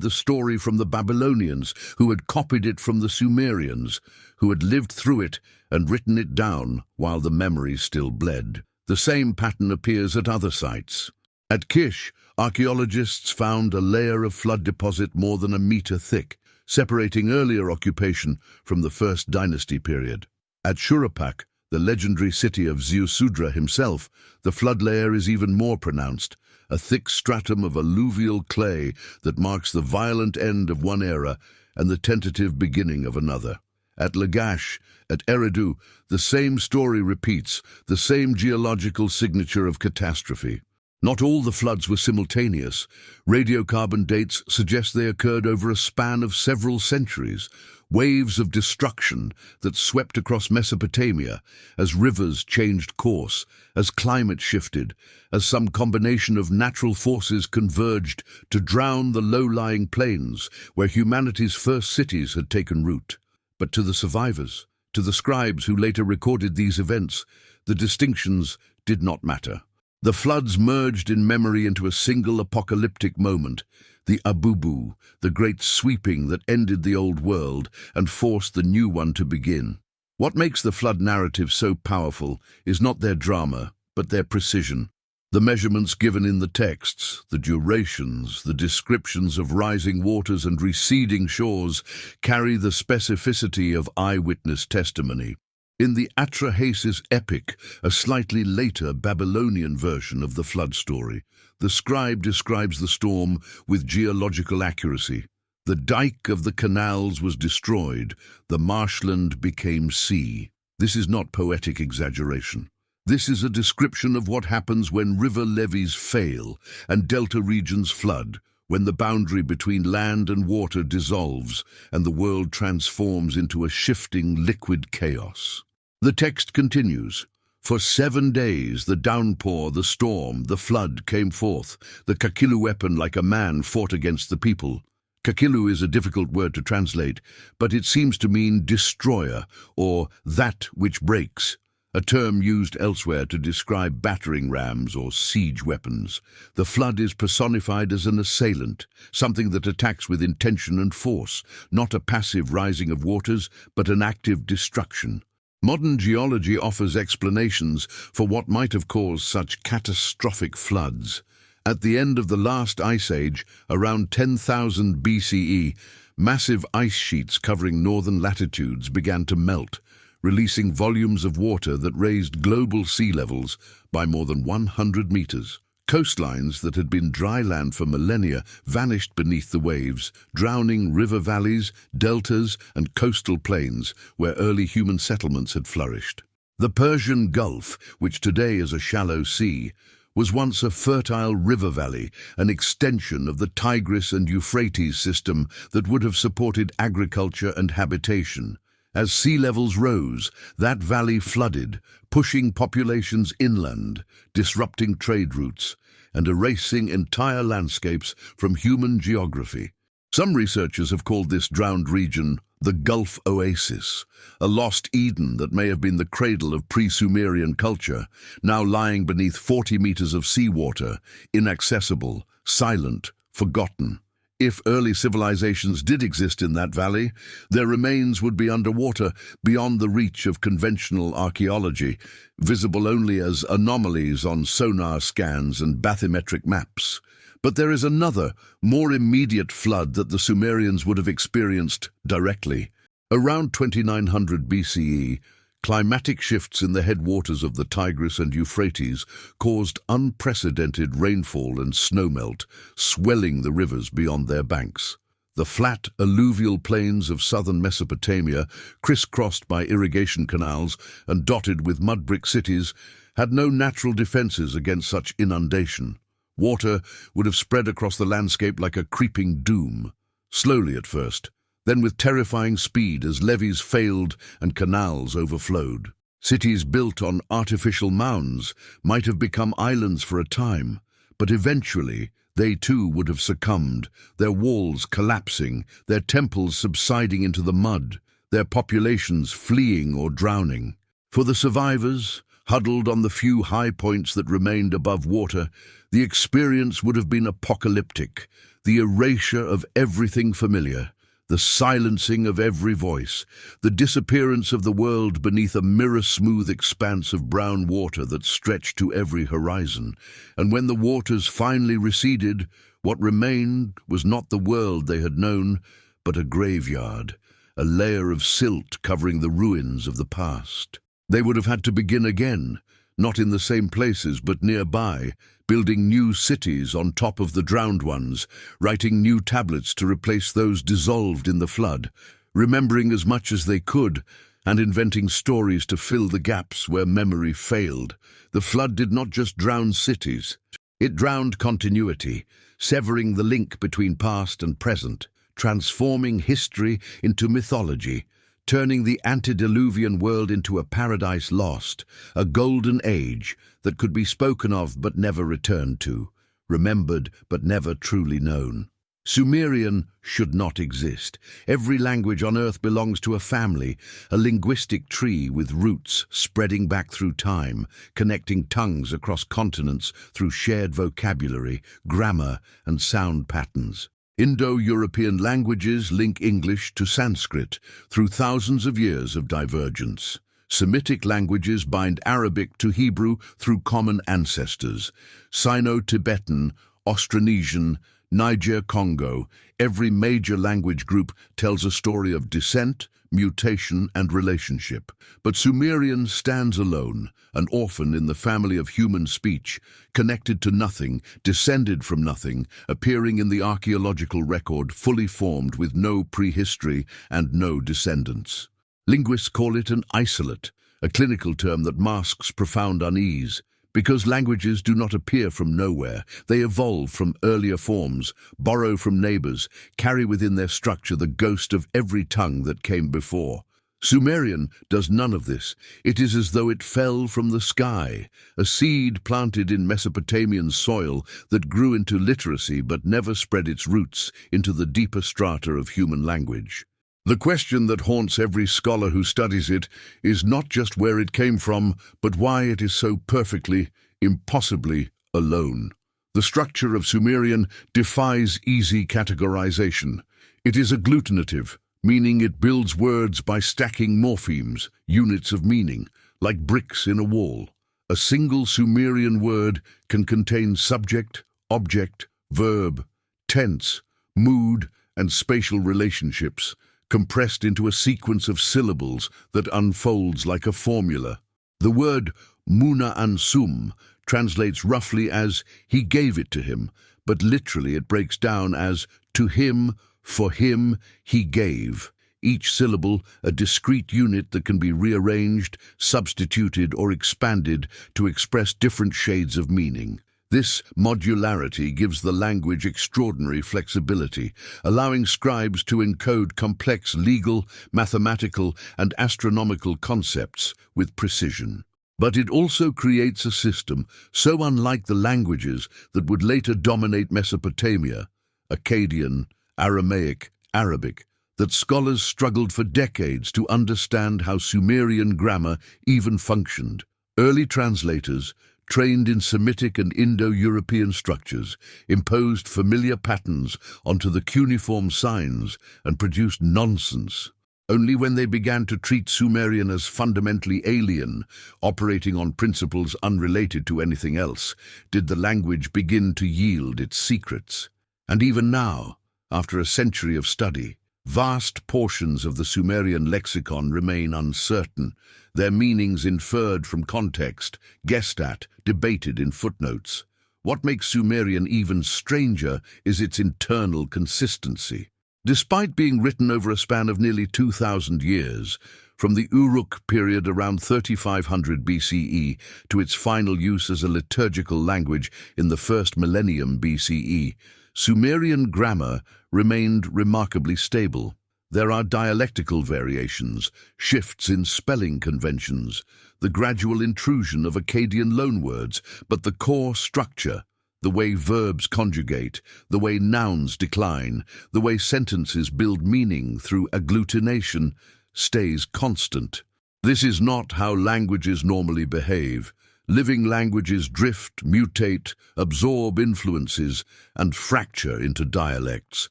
the story from the Babylonians, who had copied it from the Sumerians, who had lived through it and written it down while the memory still bled. The same pattern appears at other sites. At Kish, archaeologists found a layer of flood deposit more than 1 meter thick, separating earlier occupation from the First Dynasty period. At Shurupak, the legendary city of Ziusudra himself, the flood layer is even more pronounced, a thick stratum of alluvial clay that marks the violent end of one era and the tentative beginning of another. At Lagash, at Eridu, the same story repeats, the same geological signature of catastrophe. Not all the floods were simultaneous. Radiocarbon dates suggest they occurred over a span of several centuries, waves of destruction that swept across Mesopotamia as rivers changed course, as climate shifted, as some combination of natural forces converged to drown the low-lying plains where humanity's first cities had taken root. But to the survivors, to the scribes who later recorded these events, the distinctions did not matter. The floods merged in memory into a single apocalyptic moment. the Abubu, the great sweeping that ended the old world and forced the new one to begin. What makes the flood narrative so powerful is not their drama, but their precision. The measurements given in the texts, the durations, the descriptions of rising waters and receding shores carry the specificity of eyewitness testimony. In the Atrahasis epic, a slightly later Babylonian version of the flood story, the scribe describes the storm with geological accuracy. The dike of the canals was destroyed, the marshland became sea. This is not poetic exaggeration. This is a description of what happens when river levees fail and delta regions flood, when the boundary between land and water dissolves and the world transforms into a shifting liquid chaos. The text continues. For 7 days the downpour, the storm, the flood came forth. The Kakilu weapon like a man fought against the people. Kakilu is a difficult word to translate, but it seems to mean destroyer or that which breaks, a term used elsewhere to describe battering rams or siege weapons. The flood is personified as an assailant, something that attacks with intention and force, not a passive rising of waters, but an active destruction. Modern geology offers explanations for what might have caused such catastrophic floods. At the end of the last ice age, around 10,000 BCE, massive ice sheets covering northern latitudes began to melt, releasing volumes of water that raised global sea levels by more than 100 meters. Coastlines that had been dry land for millennia vanished beneath the waves, drowning river valleys, deltas, and coastal plains where early human settlements had flourished. The Persian Gulf, which today is a shallow sea, was once a fertile river valley, an extension of the Tigris and Euphrates system that would have supported agriculture and habitation. As sea levels rose, that valley flooded, pushing populations inland, disrupting trade routes, and erasing entire landscapes from human geography. Some researchers have called this drowned region the Gulf Oasis, a lost Eden that may have been the cradle of pre-Sumerian culture, now lying beneath 40 meters of seawater, inaccessible, silent, forgotten. If early civilizations did exist in that valley, their remains would be underwater, beyond the reach of conventional archaeology, visible only as anomalies on sonar scans and bathymetric maps. But there is another, more immediate flood that the Sumerians would have experienced directly. Around 2900 BCE, climatic shifts in the headwaters of the Tigris and Euphrates caused unprecedented rainfall and snowmelt, swelling the rivers beyond their banks. The flat, alluvial plains of southern Mesopotamia, crisscrossed by irrigation canals and dotted with mud brick cities, had no natural defenses against such inundation. Water would have spread across the landscape like a creeping doom, slowly at first, then with terrifying speed as levees failed and canals overflowed. Cities built on artificial mounds might have become islands for a time, but eventually they too would have succumbed, their walls collapsing, their temples subsiding into the mud, their populations fleeing or drowning. For the survivors, huddled on the few high points that remained above water, the experience would have been apocalyptic, the erasure of everything familiar, the silencing of every voice, the disappearance of the world beneath a mirror-smooth expanse of brown water that stretched to every horizon. And when the waters finally receded, what remained was not the world they had known, but a graveyard, a layer of silt covering the ruins of the past. They would have had to begin again, not in the same places but nearby, building new cities on top of the drowned ones, writing new tablets to replace those dissolved in the flood, remembering as much as they could, and inventing stories to fill the gaps where memory failed. The flood did not just drown cities. It drowned continuity, severing the link between past and present, transforming history into mythology, turning the antediluvian world into a paradise lost, a golden age that could be spoken of but never returned to, remembered but never truly known. Sumerian should not exist. Every language on earth belongs to a family, a linguistic tree with roots spreading back through time, connecting tongues across continents through shared vocabulary, grammar, and sound patterns. Indo-European languages link English to Sanskrit through thousands of years of divergence. Semitic languages bind Arabic to Hebrew through common ancestors. Sino-Tibetan, Austronesian, Niger-Congo, every major language group tells a story of descent, mutation, and relationship. But Sumerian stands alone, an orphan in the family of human speech, connected to nothing, descended from nothing, appearing in the archaeological record fully formed with no prehistory and no descendants. Linguists call it an isolate, a clinical term that masks profound unease. Because languages do not appear from nowhere, they evolve from earlier forms, borrow from neighbors, carry within their structure the ghost of every tongue that came before. Sumerian does none of this. It is as though it fell from the sky, a seed planted in Mesopotamian soil that grew into literacy but never spread its roots into the deeper strata of human language. The question that haunts every scholar who studies it is not just where it came from, but why it is so perfectly, impossibly alone. The structure of Sumerian defies easy categorization. It is agglutinative, meaning it builds words by stacking morphemes, units of meaning, like bricks in a wall. A single Sumerian word can contain subject, object, verb, tense, mood, and spatial relationships, compressed into a sequence of syllables that unfolds like a formula. The word Muna Ansum translates roughly as "he gave it to him," but literally it breaks down as "to him, for him, he gave." Each syllable a discrete unit that can be rearranged, substituted, or expanded to express different shades of meaning. This modularity gives the language extraordinary flexibility, allowing scribes to encode complex legal, mathematical, and astronomical concepts with precision. But it also creates a system so unlike the languages that would later dominate Mesopotamia, Akkadian, Aramaic, Arabic, that scholars struggled for decades to understand how Sumerian grammar even functioned. Early translators, trained in Semitic and Indo-European structures, imposed familiar patterns onto the cuneiform signs and produced nonsense. Only when they began to treat Sumerian as fundamentally alien, operating on principles unrelated to anything else, did the language begin to yield its secrets. And even now, after a century of study, vast portions of the Sumerian lexicon remain uncertain, their meanings inferred from context, guessed at, debated in footnotes. What makes Sumerian even stranger is its internal consistency. Despite being written over a span of nearly 2,000 years, from the Uruk period around 3500 BCE to its final use as a liturgical language in the first millennium BCE, Sumerian grammar remained remarkably stable. There are dialectical variations, shifts in spelling conventions, the gradual intrusion of Akkadian loanwords, but the core structure, the way verbs conjugate, the way nouns decline, the way sentences build meaning through agglutination, stays constant. This is not how languages normally behave. Living languages drift, mutate, absorb influences, and fracture into dialects.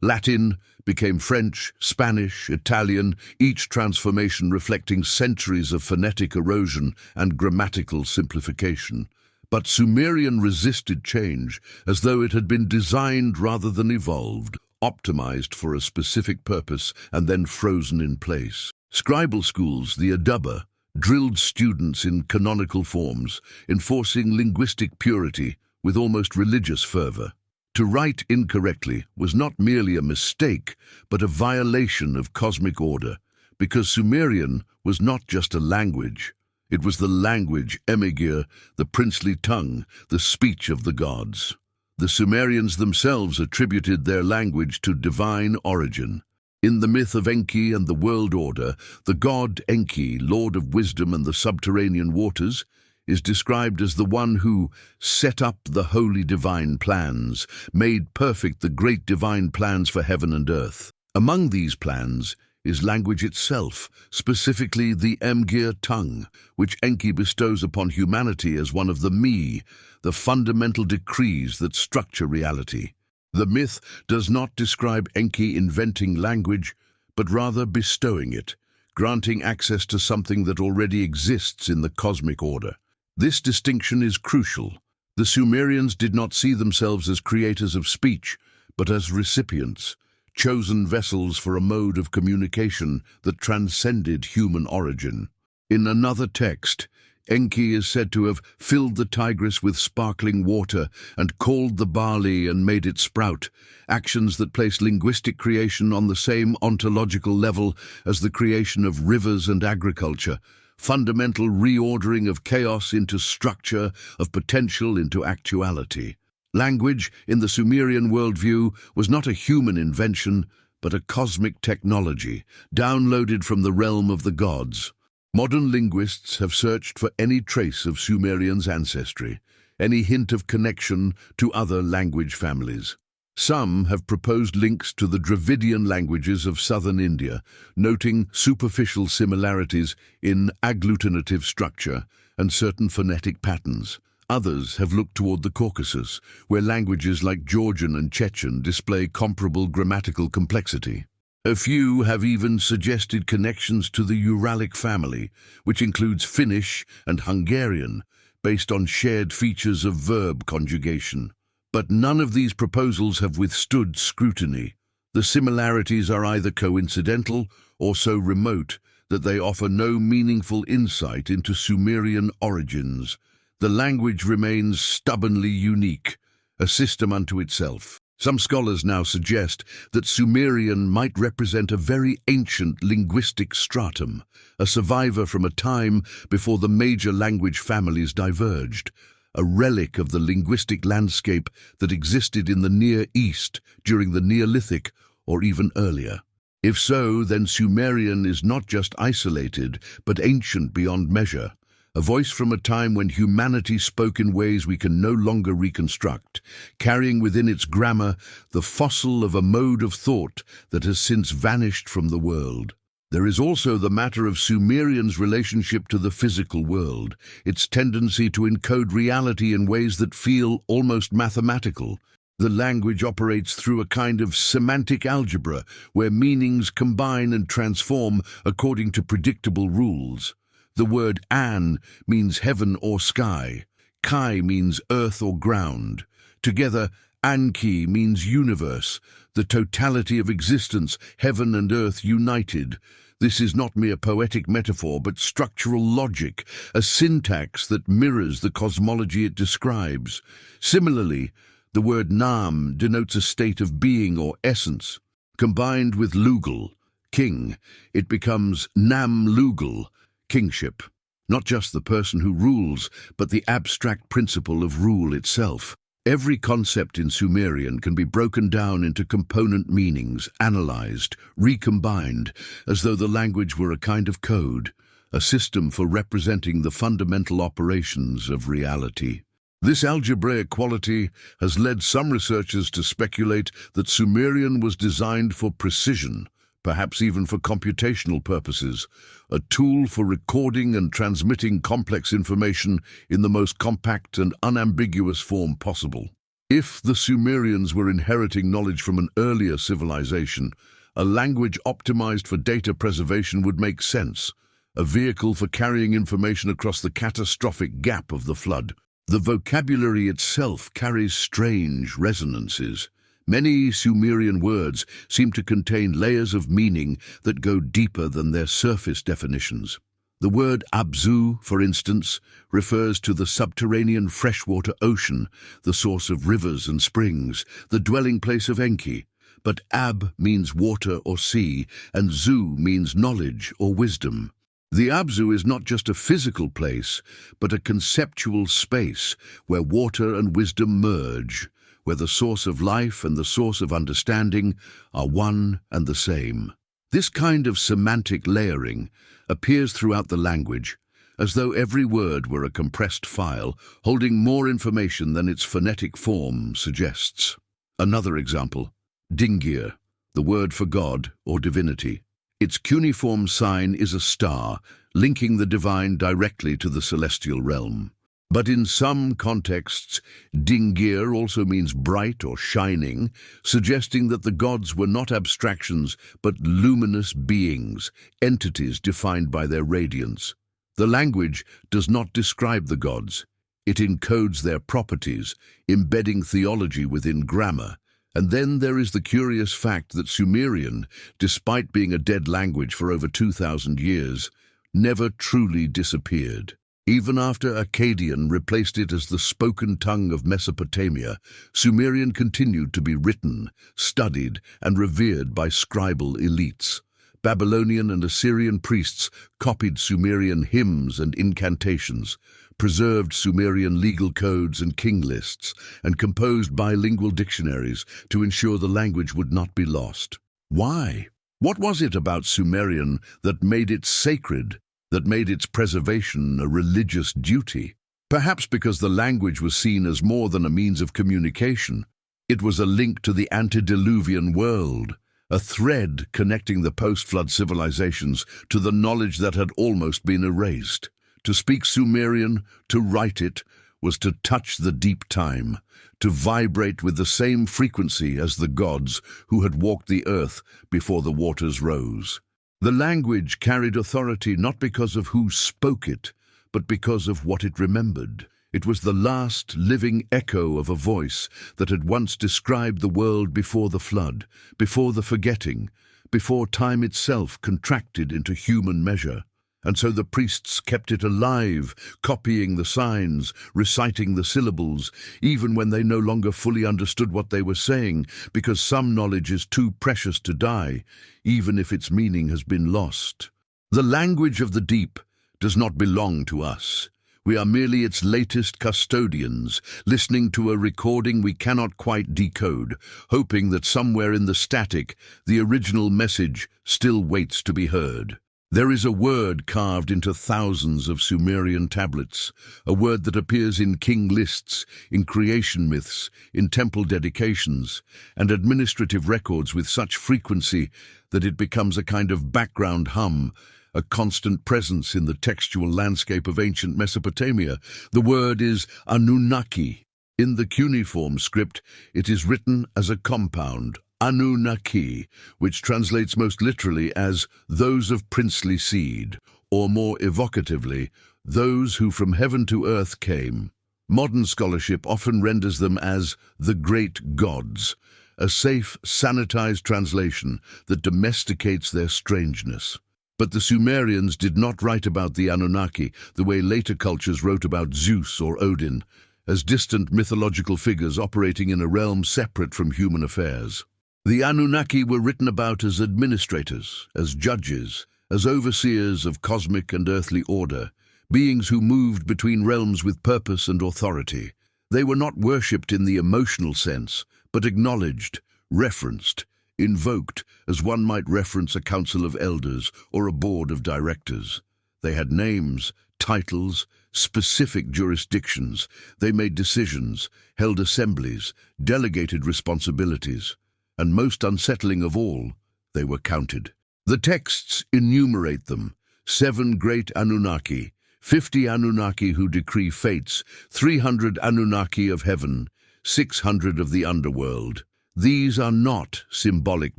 Latin became French, Spanish, Italian, each transformation reflecting centuries of phonetic erosion and grammatical simplification. But Sumerian resisted change as though it had been designed rather than evolved, optimized for a specific purpose and then frozen in place. Scribal schools, the Adaba, drilled students in canonical forms, enforcing linguistic purity with almost religious fervor. To write incorrectly was not merely a mistake, but a violation of cosmic order, because Sumerian was not just a language. It was the language, Emegir, the princely tongue, the speech of the gods. The Sumerians themselves attributed their language to divine origin. In the myth of Enki and the world order, the god Enki, lord of wisdom and the subterranean waters, is described as the one who set up the holy divine plans, made perfect the great divine plans for heaven and earth. Among these plans is language itself, specifically the Emgir tongue, which Enki bestows upon humanity as one of the Mi, the fundamental decrees that structure reality. The myth does not describe Enki inventing language, but rather bestowing it, granting access to something that already exists in the cosmic order. This distinction is crucial. The Sumerians did not see themselves as creators of speech, but as recipients, chosen vessels for a mode of communication that transcended human origin. In another text, Enki is said to have filled the Tigris with sparkling water and called the barley and made it sprout, actions that place linguistic creation on the same ontological level as the creation of rivers and agriculture, fundamental reordering of chaos into structure, of potential into actuality. Language, in the Sumerian worldview, was not a human invention, but a cosmic technology, downloaded from the realm of the gods. Modern linguists have searched for any trace of Sumerians' ancestry, any hint of connection to other language families. Some have proposed links to the Dravidian languages of southern India, noting superficial similarities in agglutinative structure and certain phonetic patterns. Others have looked toward the Caucasus, where languages like Georgian and Chechen display comparable grammatical complexity. A few have even suggested connections to the Uralic family, which includes Finnish and Hungarian, based on shared features of verb conjugation. But none of these proposals have withstood scrutiny. The similarities are either coincidental or so remote that they offer no meaningful insight into Sumerian origins. The language remains stubbornly unique, a system unto itself. Some scholars now suggest that Sumerian might represent a very ancient linguistic stratum, a survivor from a time before the major language families diverged, a relic of the linguistic landscape that existed in the Near East during the Neolithic or even earlier. If so, then Sumerian is not just isolated, but ancient beyond measure. A voice from a time when humanity spoke in ways we can no longer reconstruct, carrying within its grammar the fossil of a mode of thought that has since vanished from the world. There is also the matter of Sumerian's relationship to the physical world, its tendency to encode reality in ways that feel almost mathematical. The language operates through a kind of semantic algebra, where meanings combine and transform according to predictable rules. The word An means heaven or sky. Kai means earth or ground. Together, Anki means universe, the totality of existence, heaven and earth united. This is not mere poetic metaphor, but structural logic, a syntax that mirrors the cosmology it describes. Similarly, the word Nam denotes a state of being or essence. Combined with Lugal, king, it becomes Nam Lugal, kingship, not just the person who rules, but the abstract principle of rule itself. Every concept in Sumerian can be broken down into component meanings, analyzed, recombined, as though the language were a kind of code, a system for representing the fundamental operations of reality. This algebraic quality has led some researchers to speculate that Sumerian was designed for precision, perhaps even for computational purposes, a tool for recording and transmitting complex information in the most compact and unambiguous form possible. If the Sumerians were inheriting knowledge from an earlier civilization, a language optimized for data preservation would make sense, a vehicle for carrying information across the catastrophic gap of the flood. The vocabulary itself carries strange resonances. Many Sumerian words seem to contain layers of meaning that go deeper than their surface definitions. The word Abzu, for instance, refers to the subterranean freshwater ocean, the source of rivers and springs, the dwelling place of Enki. But Ab means water or sea, and Zu means knowledge or wisdom. The Abzu is not just a physical place, but a conceptual space where water and wisdom merge, where the source of life and the source of understanding are one and the same. This kind of semantic layering appears throughout the language, as though every word were a compressed file holding more information than its phonetic form suggests. Another example, Dingir, the word for God or divinity. Its cuneiform sign is a star, linking the divine directly to the celestial realm. But in some contexts, Dingir also means bright or shining, suggesting that the gods were not abstractions but luminous beings, entities defined by their radiance. The language does not describe the gods. It encodes their properties, embedding theology within grammar. And then there is the curious fact that Sumerian, despite being a dead language for over 2,000 years, never truly disappeared. Even after Akkadian replaced it as the spoken tongue of Mesopotamia, Sumerian continued to be written, studied, and revered by scribal elites. Babylonian and Assyrian priests copied Sumerian hymns and incantations, preserved Sumerian legal codes and king lists, and composed bilingual dictionaries to ensure the language would not be lost. Why? What was it about Sumerian that made it sacred, that made its preservation a religious duty? Perhaps because the language was seen as more than a means of communication. It was a link to the antediluvian world, a thread connecting the post-flood civilizations to the knowledge that had almost been erased. To speak Sumerian, to write it, was to touch the deep time, to vibrate with the same frequency as the gods who had walked the earth before the waters rose. The language carried authority not because of who spoke it, but because of what it remembered. It was the last living echo of a voice that had once described the world before the flood, before the forgetting, before time itself contracted into human measure. And so the priests kept it alive, copying the signs, reciting the syllables, even when they no longer fully understood what they were saying, because some knowledge is too precious to die, even if its meaning has been lost. The language of the deep does not belong to us. We are merely its latest custodians, listening to a recording we cannot quite decode, hoping that somewhere in the static, the original message still waits to be heard. There is a word carved into thousands of Sumerian tablets, a word that appears in king lists, in creation myths, in temple dedications, and administrative records with such frequency that it becomes a kind of background hum, a constant presence in the textual landscape of ancient Mesopotamia. The word is Anunnaki. In the cuneiform script, it is written as a compound, Anunnaki, which translates most literally as those of princely seed, or more evocatively, those who from heaven to earth came. Modern scholarship often renders them as the great gods, a safe, sanitized translation that domesticates their strangeness. But the Sumerians did not write about the Anunnaki the way later cultures wrote about Zeus or Odin, as distant mythological figures operating in a realm separate from human affairs. The Anunnaki were written about as administrators, as judges, as overseers of cosmic and earthly order, beings who moved between realms with purpose and authority. They were not worshipped in the emotional sense, but acknowledged, referenced, invoked as one might reference a council of elders or a board of directors. They had names, titles, specific jurisdictions. They made decisions, held assemblies, delegated responsibilities. And most unsettling of all, they were counted. The texts enumerate them: 7 great Anunnaki, 50 Anunnaki who decree fates, 300 Anunnaki of heaven, 600 of the underworld. These are not symbolic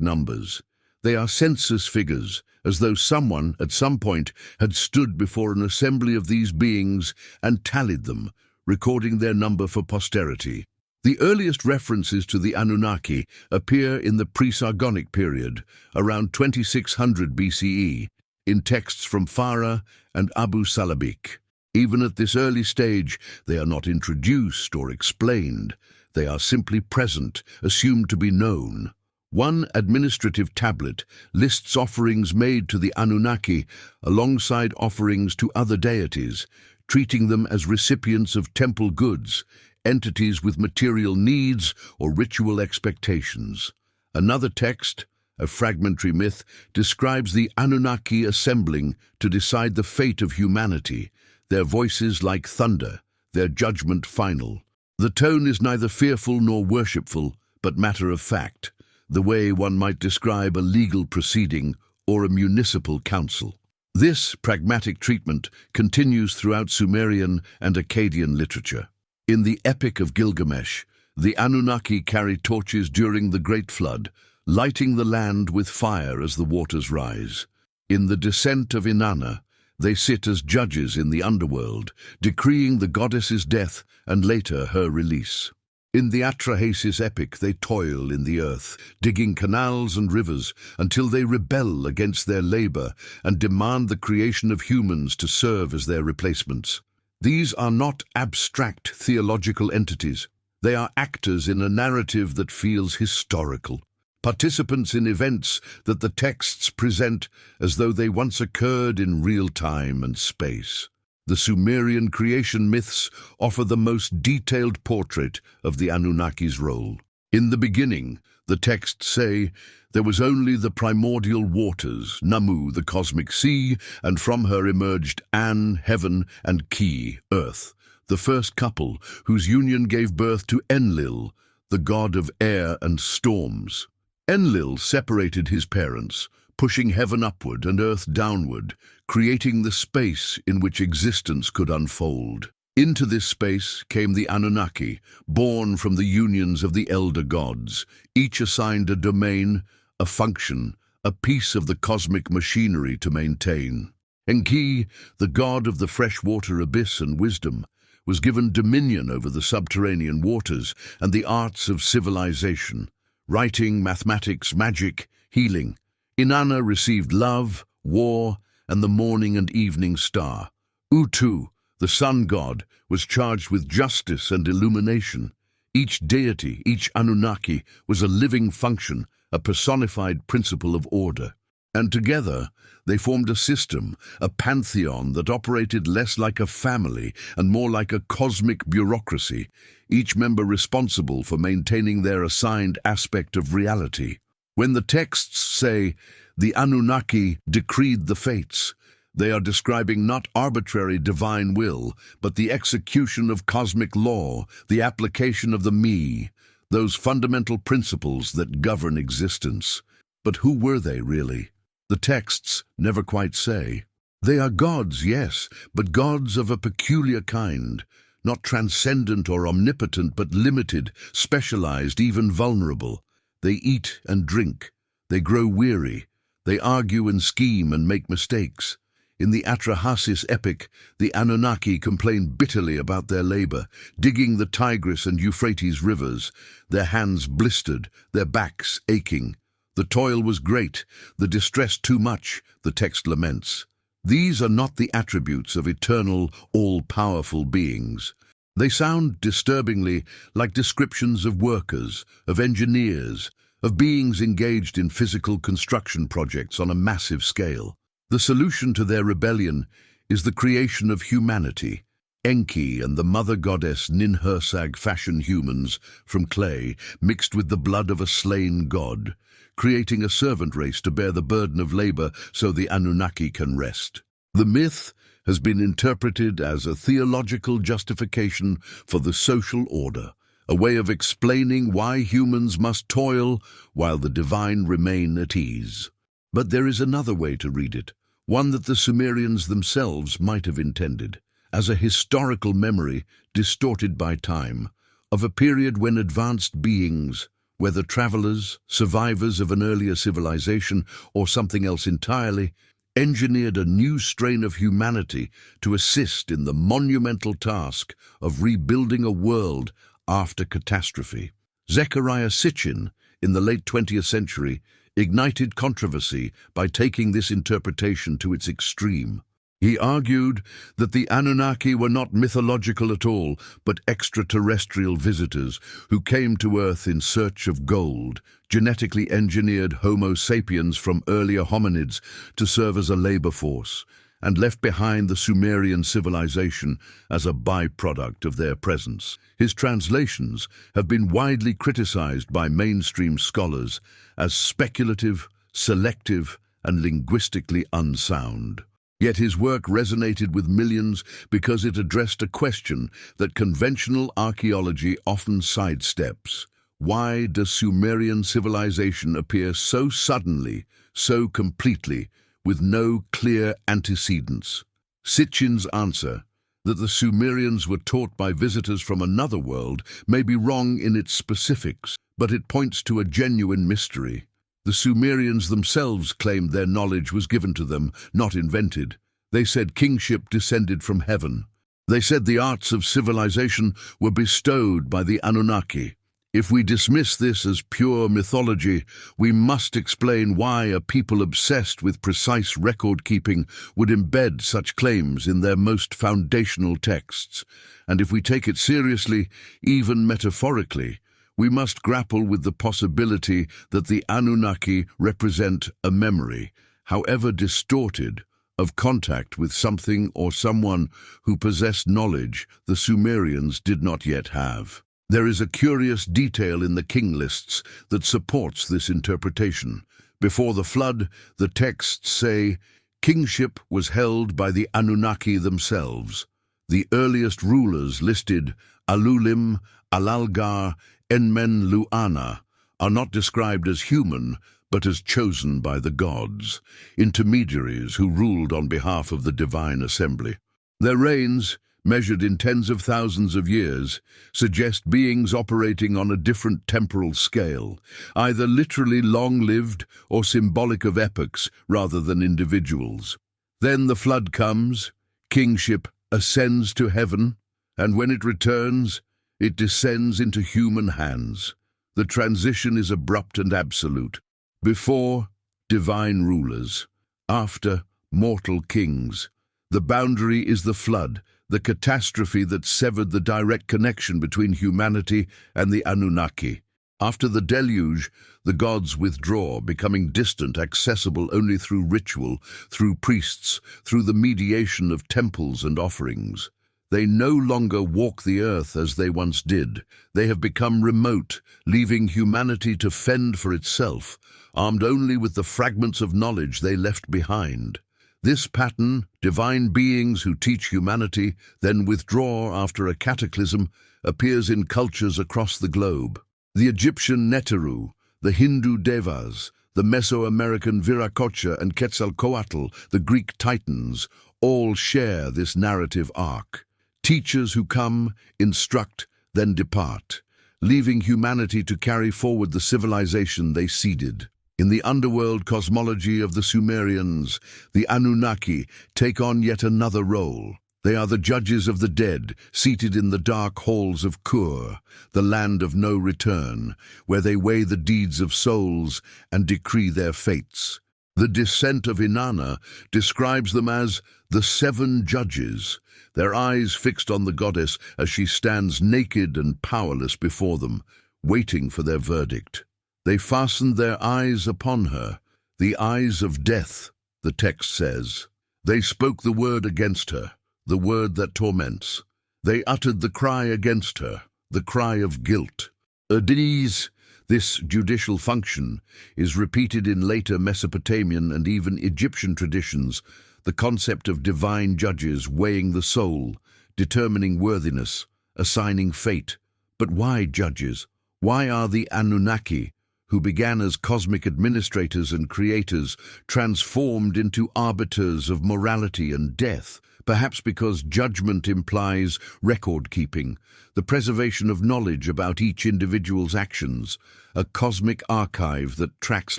numbers. They are census figures, as though someone, at some point, had stood before an assembly of these beings and tallied them, recording their number for posterity. The earliest references to the Anunnaki appear in the pre-Sargonic period, around 2600 BCE, in texts from Farah and Abu Salabik. Even at this early stage, they are not introduced or explained. They are simply present, assumed to be known. One administrative tablet lists offerings made to the Anunnaki alongside offerings to other deities, treating them as recipients of temple goods, entities with material needs or ritual expectations. Another text, a fragmentary myth, describes the Anunnaki assembling to decide the fate of humanity, their voices like thunder, their judgment final. The tone is neither fearful nor worshipful, but matter of fact, the way one might describe a legal proceeding or a municipal council. This pragmatic treatment continues throughout Sumerian and Akkadian literature. In the Epic of Gilgamesh, the Anunnaki carry torches during the Great Flood, lighting the land with fire as the waters rise. In the Descent of Inanna, they sit as judges in the underworld, decreeing the goddess's death and later her release. In the Atrahasis epic, they toil in the earth, digging canals and rivers until they rebel against their labor and demand the creation of humans to serve as their replacements. These are not abstract theological entities. They are actors in a narrative that feels historical, participants in events that the texts present as though they once occurred in real time and space. The Sumerian creation myths offer the most detailed portrait of the Anunnaki's role. In the beginning, the texts say, there was only the primordial waters, Namu, the cosmic sea, and from her emerged An, heaven, and Ki, earth, the first couple whose union gave birth to Enlil, the god of air and storms. Enlil separated his parents, pushing heaven upward and earth downward, creating the space in which existence could unfold. Into this space came the Anunnaki, born from the unions of the elder gods, each assigned a domain, a function, a piece of the cosmic machinery to maintain. Enki, the god of the freshwater abyss and wisdom, was given dominion over the subterranean waters and the arts of civilization, writing, mathematics, magic, healing. Inanna received love, war, and the morning and evening star. Utu, the sun god, was charged with justice and illumination. Each deity, each Anunnaki, was a living function, a personified principle of order. And together, they formed a system, a pantheon that operated less like a family and more like a cosmic bureaucracy, each member responsible for maintaining their assigned aspect of reality. When the texts say, the Anunnaki decreed the fates, they are describing not arbitrary divine will, but the execution of cosmic law, the application of the me, those fundamental principles that govern existence. But who were they really? The texts never quite say. They are gods, yes, but gods of a peculiar kind, not transcendent or omnipotent, but limited, specialized, even vulnerable. They eat and drink. They grow weary. They argue and scheme and make mistakes. In the Atrahasis epic, the Anunnaki complain bitterly about their labor, digging the Tigris and Euphrates rivers, their hands blistered, their backs aching. The toil was great, the distress too much, the text laments. These are not the attributes of eternal, all-powerful beings. They sound disturbingly like descriptions of workers, of engineers, of beings engaged in physical construction projects on a massive scale. The solution to their rebellion is the creation of humanity. Enki and the mother goddess Ninhursag fashion humans from clay mixed with the blood of a slain god, creating a servant race to bear the burden of labor so the Anunnaki can rest. The myth has been interpreted as a theological justification for the social order, a way of explaining why humans must toil while the divine remain at ease. But there is another way to read it, one that the Sumerians themselves might have intended, as a historical memory distorted by time, of a period when advanced beings, whether travelers, survivors of an earlier civilization, or something else entirely, engineered a new strain of humanity to assist in the monumental task of rebuilding a world after catastrophe. Zecharia Sitchin, in the late 20th century, ignited controversy by taking this interpretation to its extreme. He argued that the Anunnaki were not mythological at all, but extraterrestrial visitors who came to Earth in search of gold, genetically engineered Homo sapiens from earlier hominids to serve as a labor force, and left behind the Sumerian civilization as a byproduct of their presence. His translations have been widely criticized by mainstream scholars as speculative, selective, and linguistically unsound. Yet his work resonated with millions because it addressed a question that conventional archaeology often sidesteps. Why does Sumerian civilization appear so suddenly, so completely, with no clear antecedents. Sitchin's answer, that the Sumerians were taught by visitors from another world, may be wrong in its specifics, but it points to a genuine mystery. The Sumerians themselves claimed their knowledge was given to them, not invented. They said kingship descended from heaven. They said the arts of civilization were bestowed by the Anunnaki. If we dismiss this as pure mythology, we must explain why a people obsessed with precise record-keeping would embed such claims in their most foundational texts. And if we take it seriously, even metaphorically, we must grapple with the possibility that the Anunnaki represent a memory, however distorted, of contact with something or someone who possessed knowledge the Sumerians did not yet have. There is a curious detail in the king lists that supports this interpretation. Before the flood, the texts say, kingship was held by the Anunnaki themselves. The earliest rulers listed, Alulim, Alalgar, Enmen-Luana, are not described as human, but as chosen by the gods, intermediaries who ruled on behalf of the divine assembly. Their reigns, measured in tens of thousands of years, suggest beings operating on a different temporal scale, either literally long-lived or symbolic of epochs rather than individuals. Then the flood comes, kingship ascends to heaven, and when it returns, it descends into human hands. The transition is abrupt and absolute. Before, divine rulers. After, mortal kings. The boundary is the flood, the catastrophe that severed the direct connection between humanity and the Anunnaki. After the deluge, the gods withdraw, becoming distant, accessible only through ritual, through priests, through the mediation of temples and offerings. They no longer walk the earth as they once did. They have become remote, leaving humanity to fend for itself, armed only with the fragments of knowledge they left behind. This pattern, divine beings who teach humanity, then withdraw after a cataclysm, appears in cultures across the globe. The Egyptian Neteru, the Hindu Devas, the Mesoamerican Viracocha and Quetzalcoatl, the Greek Titans, all share this narrative arc. Teachers who come, instruct, then depart, leaving humanity to carry forward the civilization they seeded. In the underworld cosmology of the Sumerians, the Anunnaki take on yet another role. They are the judges of the dead, seated in the dark halls of Kur, the land of no return, where they weigh the deeds of souls and decree their fates. The Descent of Inanna describes them as the 7 judges, their eyes fixed on the goddess as she stands naked and powerless before them, waiting for their verdict. They fastened their eyes upon her, the eyes of death, the text says. They spoke the word against her, the word that torments. They uttered the cry against her, the cry of guilt. This judicial function is repeated in later Mesopotamian and even Egyptian traditions, the concept of divine judges weighing the soul, determining worthiness, assigning fate. But why judges? Why are the Anunnaki, who began as cosmic administrators and creators, transformed into arbiters of morality and death? Perhaps because judgment implies record-keeping, the preservation of knowledge about each individual's actions, a cosmic archive that tracks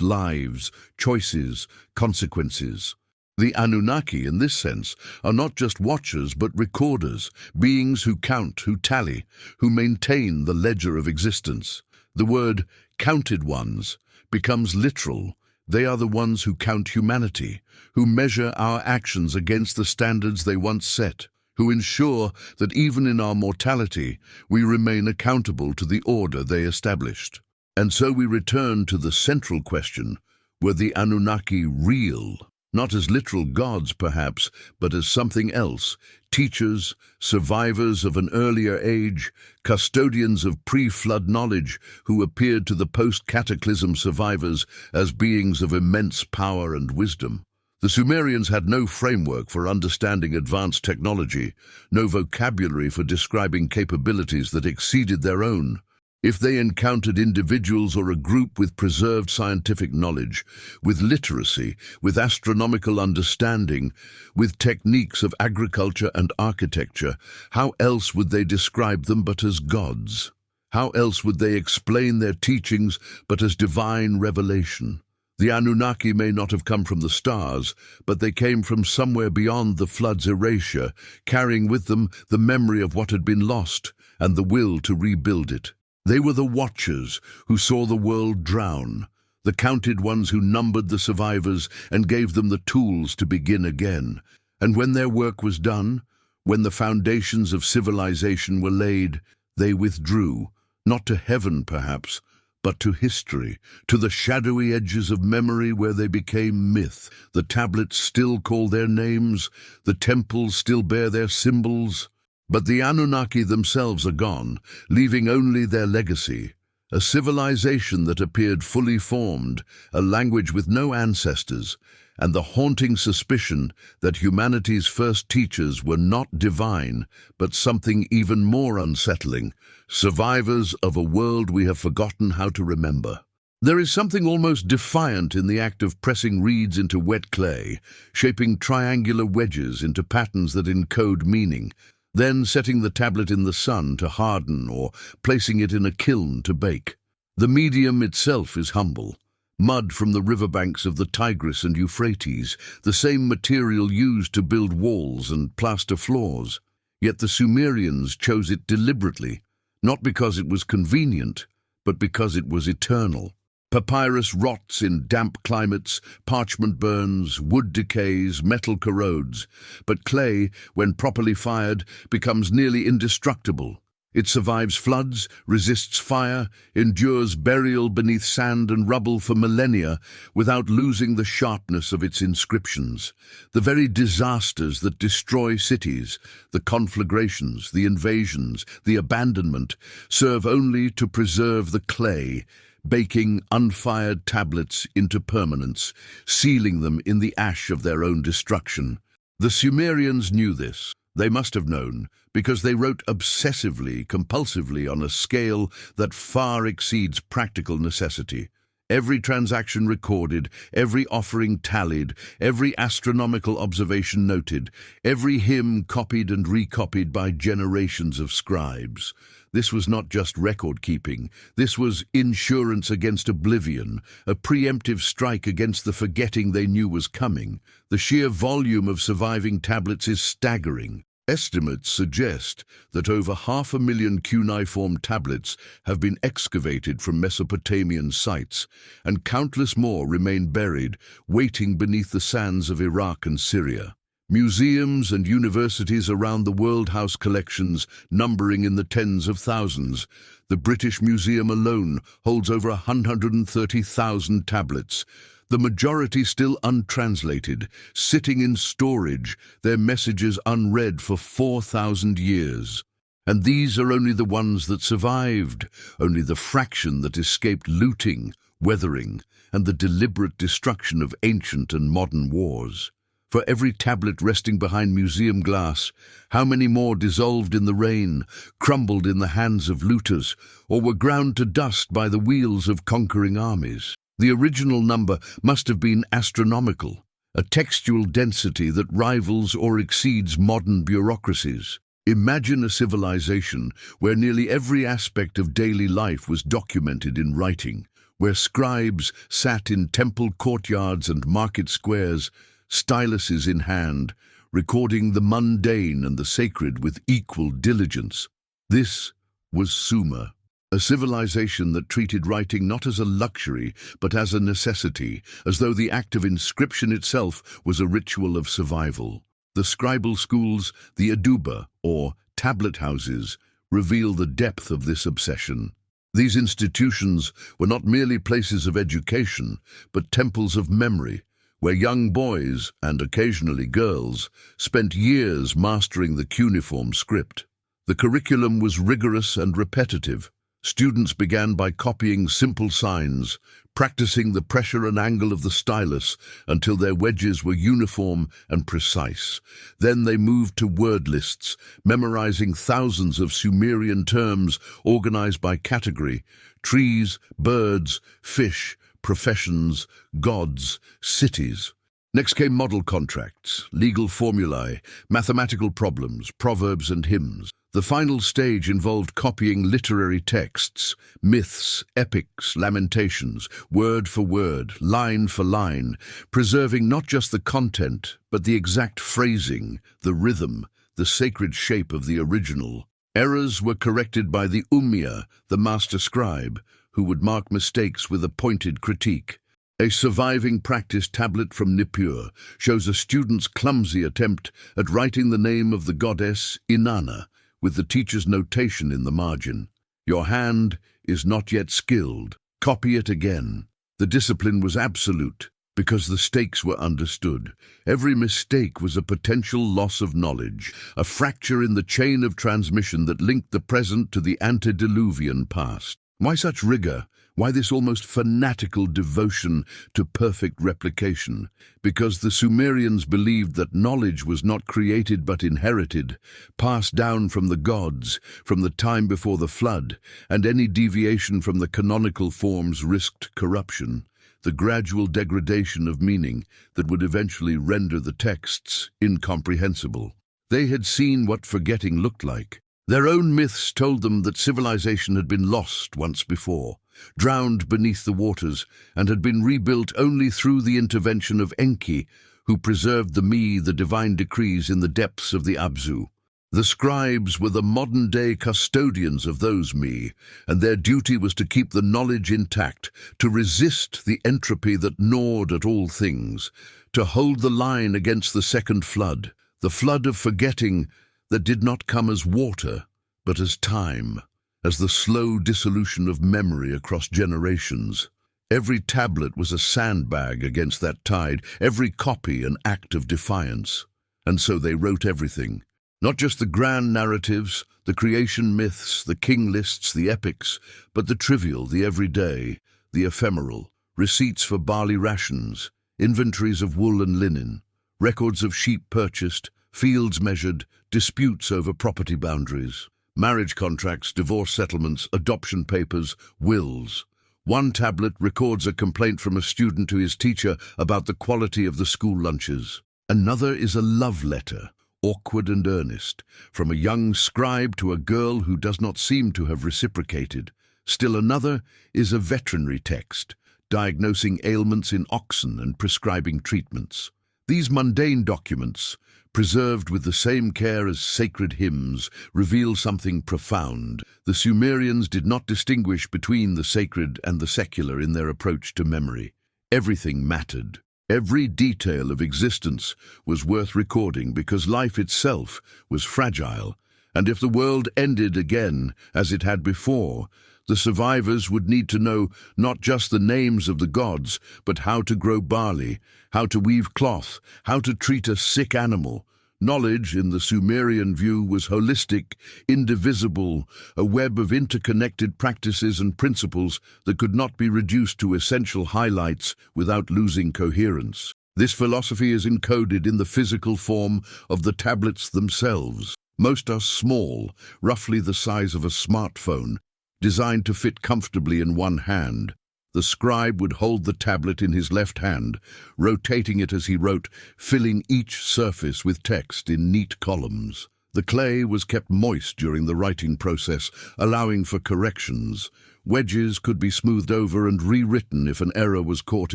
lives, choices, consequences. The Anunnaki, in this sense, are not just watchers but recorders, beings who count, who tally, who maintain the ledger of existence. The word counted ones becomes literal. They are the ones who count humanity, who measure our actions against the standards they once set, who ensure that even in our mortality we remain accountable to the order they established. And so we return to the central question, were the Anunnaki real? Not as literal gods, perhaps, but as something else, teachers, survivors of an earlier age, custodians of pre-flood knowledge who appeared to the post-cataclysm survivors as beings of immense power and wisdom. The Sumerians had no framework for understanding advanced technology, no vocabulary for describing capabilities that exceeded their own. If they encountered individuals or a group with preserved scientific knowledge, with literacy, with astronomical understanding, with techniques of agriculture and architecture, how else would they describe them but as gods? How else would they explain their teachings but as divine revelation? The Anunnaki may not have come from the stars, but they came from somewhere beyond the flood's erasure, carrying with them the memory of what had been lost and the will to rebuild it. They were the watchers who saw the world drown, the counted ones who numbered the survivors and gave them the tools to begin again. And when their work was done, when the foundations of civilization were laid, they withdrew, not to heaven perhaps, but to history, to the shadowy edges of memory where they became myth. The tablets still call their names, the temples still bear their symbols, but the Anunnaki themselves are gone, leaving only their legacy, a civilization that appeared fully formed, a language with no ancestors, and the haunting suspicion that humanity's first teachers were not divine, but something even more unsettling, survivors of a world we have forgotten how to remember. There is something almost defiant in the act of pressing reeds into wet clay, shaping triangular wedges into patterns that encode meaning, then setting the tablet in the sun to harden or placing it in a kiln to bake. The medium itself is humble. Mud from the riverbanks of the Tigris and Euphrates, the same material used to build walls and plaster floors. Yet the Sumerians chose it deliberately, not because it was convenient, but because it was eternal. Papyrus rots in damp climates, parchment burns, wood decays, metal corrodes, but clay, when properly fired, becomes nearly indestructible. It survives floods, resists fire, endures burial beneath sand and rubble for millennia without losing the sharpness of its inscriptions. The very disasters that destroy cities, the conflagrations, the invasions, the abandonment, serve only to preserve the clay, baking unfired tablets into permanence, sealing them in the ash of their own destruction. The Sumerians knew this. They must have known, because they wrote obsessively, compulsively on a scale that far exceeds practical necessity. Every transaction recorded, every offering tallied, every astronomical observation noted, every hymn copied and recopied by generations of scribes. This was not just record-keeping. This was insurance against oblivion, a preemptive strike against the forgetting they knew was coming. The sheer volume of surviving tablets is staggering. Estimates suggest that over 500,000 cuneiform tablets have been excavated from Mesopotamian sites, and countless more remain buried, waiting beneath the sands of Iraq and Syria. Museums and universities around the world house collections numbering in the tens of thousands. The British Museum alone holds over 130,000 tablets, the majority still untranslated, sitting in storage, their messages unread for 4,000 years. And these are only the ones that survived, only the fraction that escaped looting, weathering, and the deliberate destruction of ancient and modern wars. For every tablet resting behind museum glass, how many more dissolved in the rain, crumbled in the hands of looters, or were ground to dust by the wheels of conquering armies? The original number must have been astronomical, a textual density that rivals or exceeds modern bureaucracies. Imagine a civilization where nearly every aspect of daily life was documented in writing, where scribes sat in temple courtyards and market squares, styluses in hand, recording the mundane and the sacred with equal diligence. This was Sumer, a civilization that treated writing not as a luxury, but as a necessity, as though the act of inscription itself was a ritual of survival. The scribal schools, the Aduba, or tablet houses, reveal the depth of this obsession. These institutions were not merely places of education, but temples of memory, where young boys, and occasionally girls, spent years mastering the cuneiform script. The curriculum was rigorous and repetitive. Students began by copying simple signs, practicing the pressure and angle of the stylus until their wedges were uniform and precise. Then they moved to word lists, memorizing thousands of Sumerian terms organized by category: trees, birds, fish, professions, gods, cities. Next came model contracts, legal formulae, mathematical problems, proverbs and hymns. The final stage involved copying literary texts, myths, epics, lamentations, word for word, line for line, preserving not just the content, but the exact phrasing, the rhythm, the sacred shape of the original. Errors were corrected by the Ummiyah, the master scribe, who would mark mistakes with a pointed critique. A surviving practice tablet from Nippur shows a student's clumsy attempt at writing the name of the goddess Inanna, with the teacher's notation in the margin. Your hand is not yet skilled. Copy it again. The discipline was absolute because the stakes were understood. Every mistake was a potential loss of knowledge, a fracture in the chain of transmission that linked the present to the antediluvian past. Why such rigor? Why this almost fanatical devotion to perfect replication? Because the Sumerians believed that knowledge was not created but inherited, passed down from the gods, from the time before the flood, and any deviation from the canonical forms risked corruption, the gradual degradation of meaning that would eventually render the texts incomprehensible. They had seen what forgetting looked like. Their own myths told them that civilization had been lost once before, drowned beneath the waters, and had been rebuilt only through the intervention of Enki, who preserved the divine decrees in the depths of the Abzu. The scribes were the modern-day custodians of those and their duty was to keep the knowledge intact, to resist the entropy that gnawed at all things, to hold the line against the second flood, the flood of forgetting that did not come as water, but as time, as the slow dissolution of memory across generations. Every tablet was a sandbag against that tide, every copy an act of defiance. And so they wrote everything. Not just the grand narratives, the creation myths, the king lists, the epics, but the trivial, the everyday, the ephemeral, receipts for barley rations, inventories of wool and linen, records of sheep purchased, fields measured, disputes over property boundaries, marriage contracts, divorce settlements, adoption papers, wills. One tablet records a complaint from a student to his teacher about the quality of the school lunches. Another is a love letter, awkward and earnest, from a young scribe to a girl who does not seem to have reciprocated. Still another is a veterinary text, diagnosing ailments in oxen and prescribing treatments. These mundane documents, preserved with the same care as sacred hymns, reveal something profound. The Sumerians did not distinguish between the sacred and the secular in their approach to memory. Everything mattered. Every detail of existence was worth recording because life itself was fragile, and if the world ended again as it had before, the survivors would need to know not just the names of the gods, but how to grow barley, how to weave cloth, how to treat a sick animal. Knowledge, in the Sumerian view, was holistic, indivisible, a web of interconnected practices and principles that could not be reduced to essential highlights without losing coherence. This philosophy is encoded in the physical form of the tablets themselves. Most are small, roughly the size of a smartphone, designed to fit comfortably in one hand. The scribe would hold the tablet in his left hand, rotating it as he wrote, filling each surface with text in neat columns. The clay was kept moist during the writing process, allowing for corrections. Wedges could be smoothed over and rewritten if an error was caught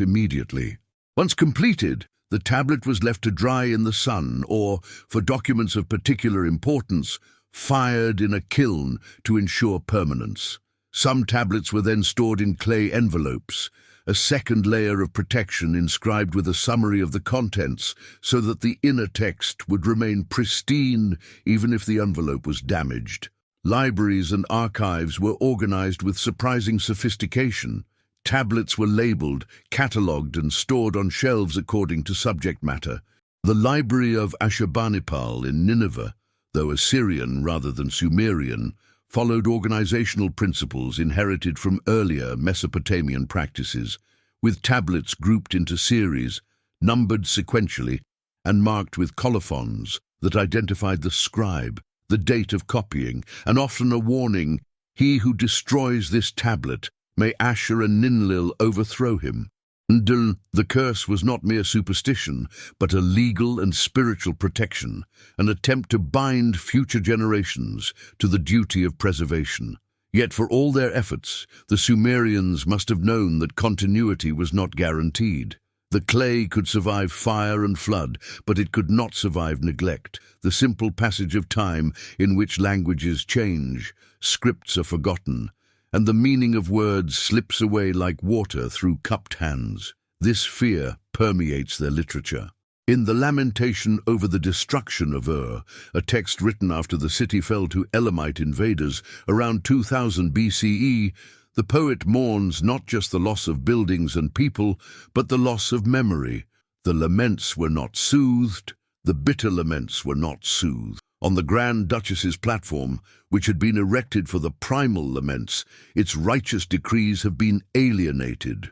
immediately. Once completed, the tablet was left to dry in the sun or, for documents of particular importance, fired in a kiln to ensure permanence. Some tablets were then stored in clay envelopes, a second layer of protection inscribed with a summary of the contents so that the inner text would remain pristine even if the envelope was damaged. Libraries and archives were organized with surprising sophistication. Tablets were labeled, catalogued, and stored on shelves according to subject matter. The Library of Ashurbanipal in Nineveh, though Assyrian rather than Sumerian, followed organizational principles inherited from earlier Mesopotamian practices, with tablets grouped into series, numbered sequentially, and marked with colophons that identified the scribe, the date of copying, and often a warning, "He who destroys this tablet, may Ashur and Ninlil overthrow him." Ndl, the curse was not mere superstition, but a legal and spiritual protection, an attempt to bind future generations to the duty of preservation. Yet for all their efforts, the Sumerians must have known that continuity was not guaranteed. The clay could survive fire and flood, but it could not survive neglect, the simple passage of time in which languages change, scripts are forgotten, and the meaning of words slips away like water through cupped hands. This fear permeates their literature. In the lamentation over the destruction of Ur, a text written after the city fell to Elamite invaders around 2000 BCE, the poet mourns not just the loss of buildings and people, but the loss of memory. The laments were not soothed, the bitter laments were not soothed. On the Grand Duchess's platform, which had been erected for the primal laments, its righteous decrees have been alienated.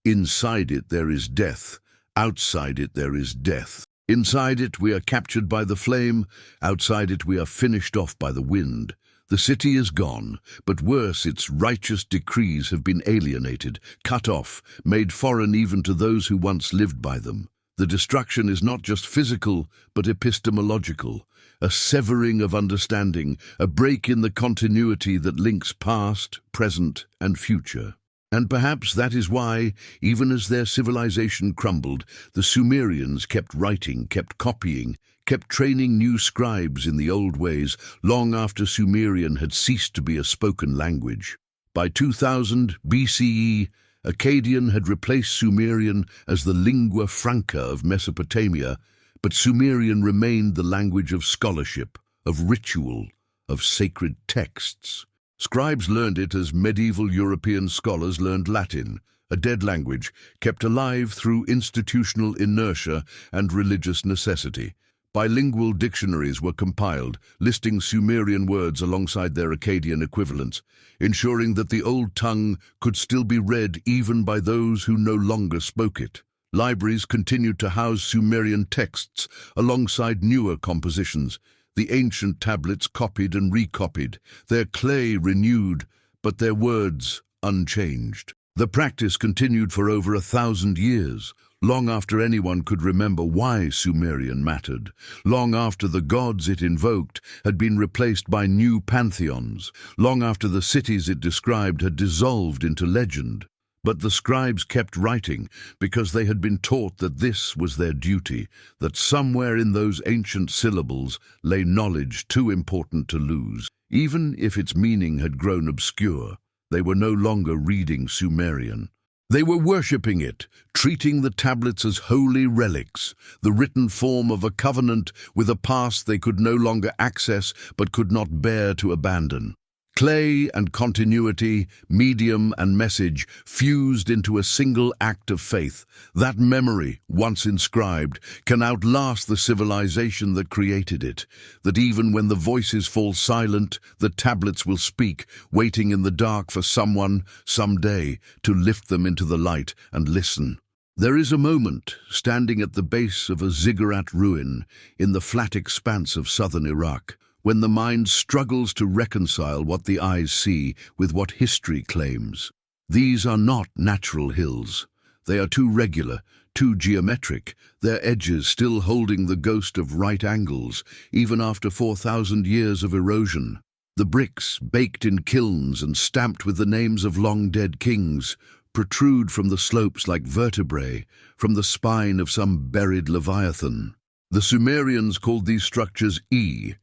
Inside it there is death, outside it there is death. Inside it we are captured by the flame, outside it we are finished off by the wind. The city is gone, but worse, its righteous decrees have been alienated, cut off, made foreign even to those who once lived by them. The destruction is not just physical, but epistemological, a severing of understanding, a break in the continuity that links past, present, and future. And perhaps that is why, even as their civilization crumbled, the Sumerians kept writing, kept copying, kept training new scribes in the old ways, long after Sumerian had ceased to be a spoken language. By 2000 BCE, Akkadian had replaced Sumerian as the lingua franca of Mesopotamia, but Sumerian remained the language of scholarship, of ritual, of sacred texts. Scribes learned it as medieval European scholars learned Latin, a dead language kept alive through institutional inertia and religious necessity. Bilingual dictionaries were compiled, listing Sumerian words alongside their Akkadian equivalents, ensuring that the old tongue could still be read even by those who no longer spoke it. Libraries continued to house Sumerian texts alongside newer compositions, the ancient tablets copied and recopied, their clay renewed, but their words unchanged. The practice continued for over 1,000 years, long after anyone could remember why Sumerian mattered, long after the gods it invoked had been replaced by new pantheons, long after the cities it described had dissolved into legend. But the scribes kept writing because they had been taught that this was their duty, that somewhere in those ancient syllables lay knowledge too important to lose. Even if its meaning had grown obscure, they were no longer reading Sumerian. They were worshipping it, treating the tablets as holy relics, the written form of a covenant with a past they could no longer access but could not bear to abandon. Clay and continuity, medium and message, fused into a single act of faith. That memory, once inscribed, can outlast the civilization that created it, that even when the voices fall silent, the tablets will speak, waiting in the dark for someone, someday, to lift them into the light and listen. There is a moment, standing at the base of a ziggurat ruin, in the flat expanse of southern Iraq, when the mind struggles to reconcile what the eyes see with what history claims. These are not natural hills. They are too regular, too geometric, their edges still holding the ghost of right angles, even after 4,000 years of erosion. The bricks, baked in kilns and stamped with the names of long-dead kings, protrude from the slopes like vertebrae, from the spine of some buried leviathan. The Sumerians called these structures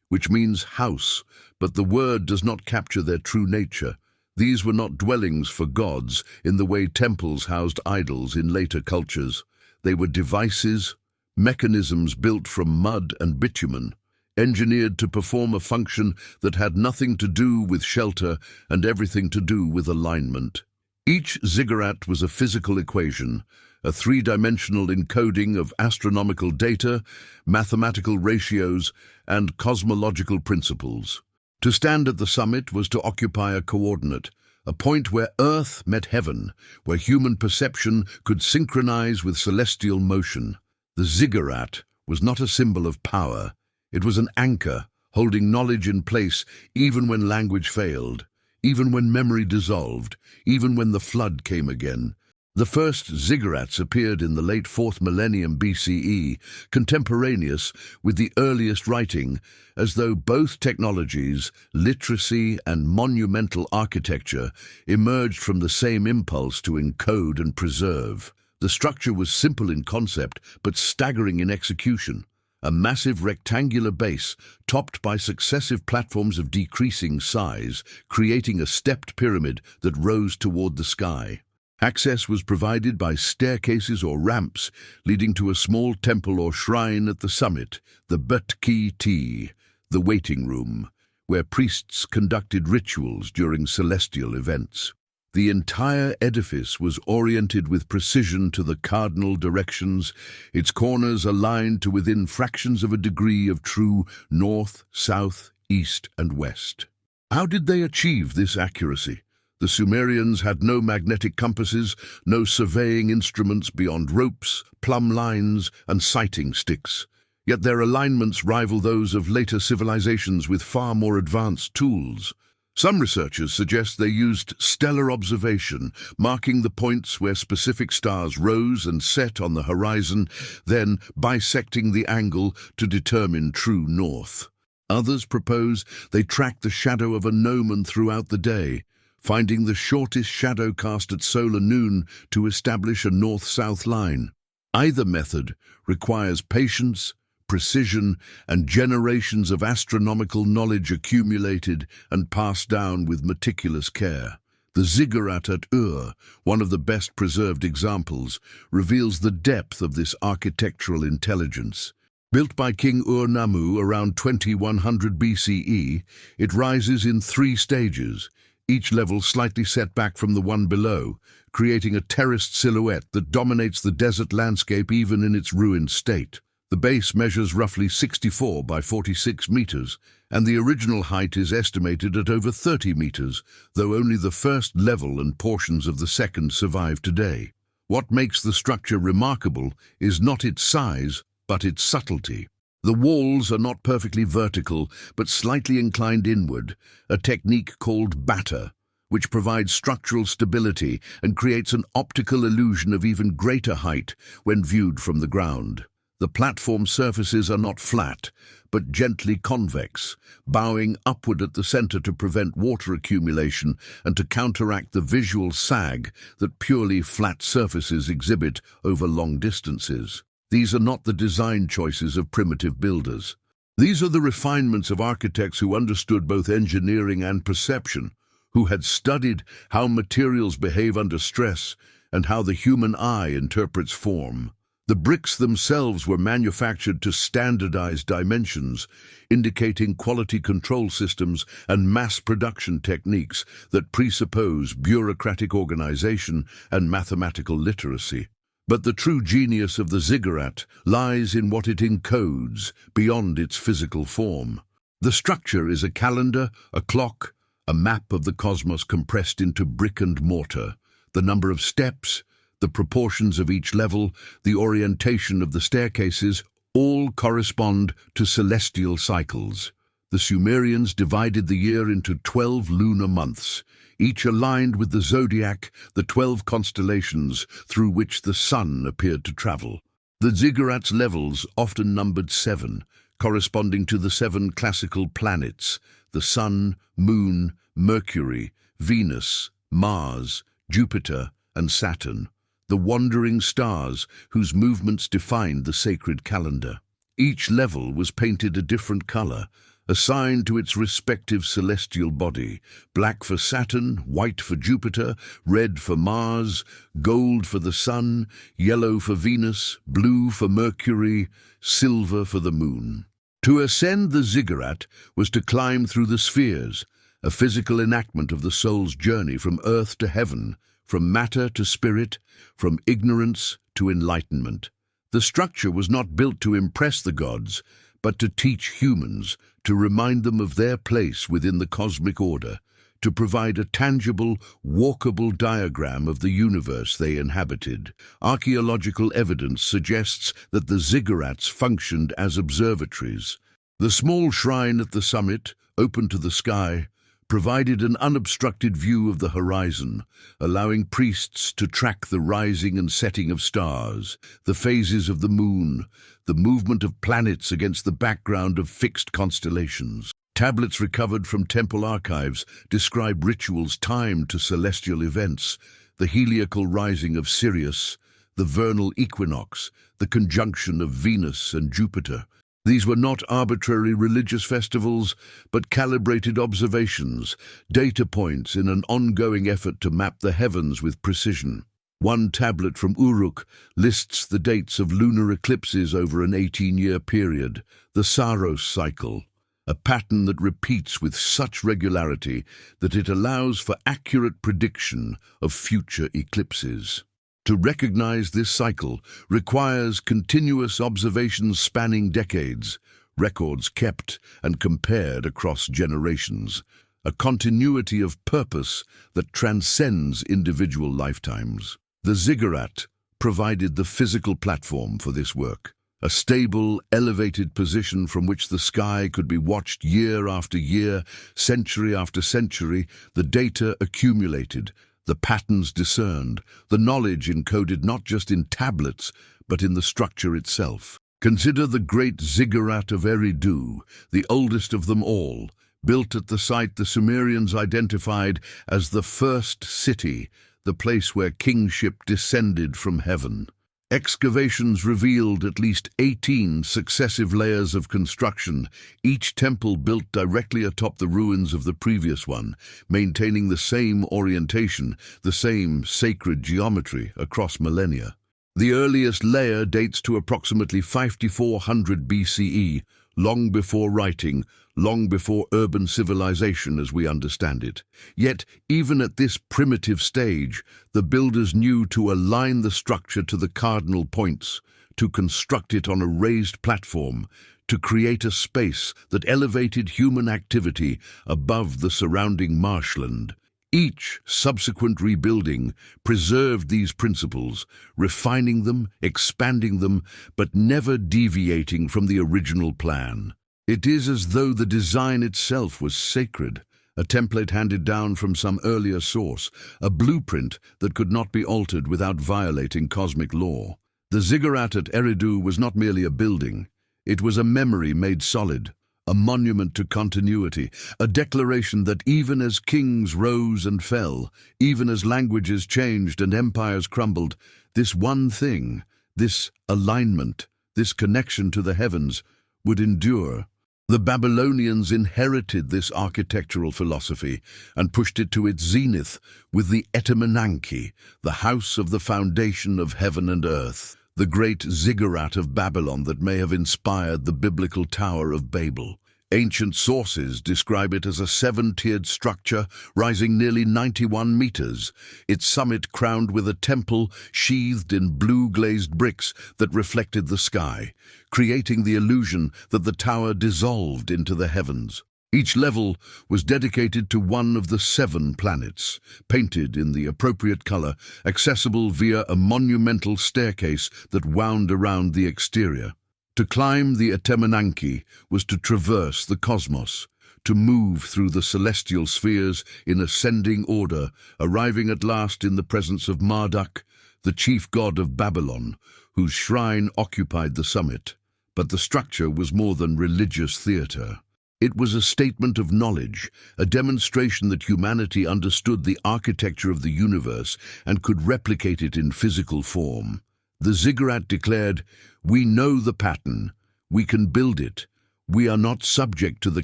which means house, but the word does not capture their true nature. These were not dwellings for gods in the way temples housed idols in later cultures. They were devices, mechanisms built from mud and bitumen, engineered to perform a function that had nothing to do with shelter and everything to do with alignment. Each ziggurat was a physical equation, a three-dimensional encoding of astronomical data, mathematical ratios, and cosmological principles. To stand at the summit was to occupy a coordinate, a point where earth met heaven, where human perception could synchronize with celestial motion. The ziggurat was not a symbol of power. It was an anchor, holding knowledge in place even when language failed, even when memory dissolved, even when the flood came again. The first ziggurats appeared in the late 4th millennium BCE, contemporaneous with the earliest writing, as though both technologies, literacy and monumental architecture, emerged from the same impulse to encode and preserve. The structure was simple in concept, but staggering in execution. A massive rectangular base, topped by successive platforms of decreasing size, creating a stepped pyramid that rose toward the sky. Access was provided by staircases or ramps, leading to a small temple or shrine at the summit, the But-ki-ti, the waiting room, where priests conducted rituals during celestial events. The entire edifice was oriented with precision to the cardinal directions, its corners aligned to within fractions of a degree of true north, south, east, and west. How did they achieve this accuracy? The Sumerians had no magnetic compasses, no surveying instruments beyond ropes, plumb lines, and sighting sticks. Yet their alignments rival those of later civilizations with far more advanced tools. Some researchers suggest they used stellar observation, marking the points where specific stars rose and set on the horizon, then bisecting the angle to determine true north. Others propose they tracked the shadow of a gnomon throughout the day, finding the shortest shadow cast at solar noon to establish a north-south line. Either method requires patience, precision, and generations of astronomical knowledge accumulated and passed down with meticulous care. The ziggurat at Ur, one of the best preserved examples, reveals the depth of this architectural intelligence. Built by King Ur-Nammu around 2100 BCE, it rises in 3 stages, each level slightly set back from the one below, creating a terraced silhouette that dominates the desert landscape even in its ruined state. The base measures roughly 64 by 46 meters, and the original height is estimated at over 30 meters, though only the first level and portions of the second survive today. What makes the structure remarkable is not its size, but its subtlety. The walls are not perfectly vertical, but slightly inclined inward, a technique called batter, which provides structural stability and creates an optical illusion of even greater height when viewed from the ground. The platform surfaces are not flat, but gently convex, bowing upward at the center to prevent water accumulation and to counteract the visual sag that purely flat surfaces exhibit over long distances. These are not the design choices of primitive builders. These are the refinements of architects who understood both engineering and perception, who had studied how materials behave under stress and how the human eye interprets form. The bricks themselves were manufactured to standardized dimensions, indicating quality control systems and mass production techniques that presuppose bureaucratic organization and mathematical literacy. But the true genius of the ziggurat lies in what it encodes beyond its physical form. The structure is a calendar, a clock, a map of the cosmos compressed into brick and mortar. The number of steps, the proportions of each level, the orientation of the staircases, all correspond to celestial cycles. The Sumerians divided the year into 12 lunar months, each aligned with the zodiac, the 12 constellations through which the sun appeared to travel. The ziggurat's levels often numbered 7, corresponding to the 7 classical planets: the Sun, Moon, Mercury, Venus, Mars, Jupiter, and Saturn, the wandering stars whose movements defined the sacred calendar. Each level was painted a different color, assigned to its respective celestial body: black for Saturn, white for Jupiter, red for Mars, gold for the Sun, yellow for Venus, blue for Mercury, silver for the Moon. To ascend the ziggurat was to climb through the spheres, a physical enactment of the soul's journey from earth to heaven, from matter to spirit, from ignorance to enlightenment. The structure was not built to impress the gods, but to teach humans, to remind them of their place within the cosmic order, to provide a tangible, walkable diagram of the universe they inhabited. Archaeological evidence suggests that the ziggurats functioned as observatories. The small shrine at the summit, open to the sky, provided an unobstructed view of the horizon, allowing priests to track the rising and setting of stars, the phases of the moon, the movement of planets against the background of fixed constellations. Tablets recovered from temple archives describe rituals timed to celestial events, the heliacal rising of Sirius, the vernal equinox, the conjunction of Venus and Jupiter. These were not arbitrary religious festivals, but calibrated observations, data points in an ongoing effort to map the heavens with precision. One tablet from Uruk lists the dates of lunar eclipses over an 18-year period, the Saros cycle, a pattern that repeats with such regularity that it allows for accurate prediction of future eclipses. To recognize this cycle requires continuous observations spanning decades, records kept and compared across generations, a continuity of purpose that transcends individual lifetimes. The ziggurat provided the physical platform for this work, a stable, elevated position from which the sky could be watched year after year, century after century, the data accumulated, the patterns discerned, the knowledge encoded not just in tablets, but in the structure itself. Consider the great ziggurat of Eridu, the oldest of them all, built at the site the Sumerians identified as the first city, the place where kingship descended from heaven. Excavations revealed at least 18 successive layers of construction, each temple built directly atop the ruins of the previous one, maintaining the same orientation, the same sacred geometry across millennia. The earliest layer dates to approximately 5400 BCE, long before writing, long before urban civilization as we understand it. Yet, even at this primitive stage, the builders knew to align the structure to the cardinal points, to construct it on a raised platform, to create a space that elevated human activity above the surrounding marshland. Each subsequent rebuilding preserved these principles, refining them, expanding them, but never deviating from the original plan. It is as though the design itself was sacred, a template handed down from some earlier source, a blueprint that could not be altered without violating cosmic law. The ziggurat at Eridu was not merely a building. It was a memory made solid, a monument to continuity, a declaration that even as kings rose and fell, even as languages changed and empires crumbled, this one thing, this alignment, this connection to the heavens, would endure. The Babylonians inherited this architectural philosophy and pushed it to its zenith with the Etemenanki, the house of the foundation of heaven and earth, the great ziggurat of Babylon that may have inspired the biblical Tower of Babel. Ancient sources describe it as a 7-tiered structure rising nearly 91 meters, its summit crowned with a temple sheathed in blue-glazed bricks that reflected the sky, creating the illusion that the tower dissolved into the heavens. Each level was dedicated to one of the 7 planets, painted in the appropriate color, accessible via a monumental staircase that wound around the exterior. To climb the Etemenanki was to traverse the cosmos, to move through the celestial spheres in ascending order, arriving at last in the presence of Marduk, the chief god of Babylon, whose shrine occupied the summit. But the structure was more than religious theater. It was a statement of knowledge, a demonstration that humanity understood the architecture of the universe and could replicate it in physical form. The ziggurat declared, "We know the pattern, we can build it, we are not subject to the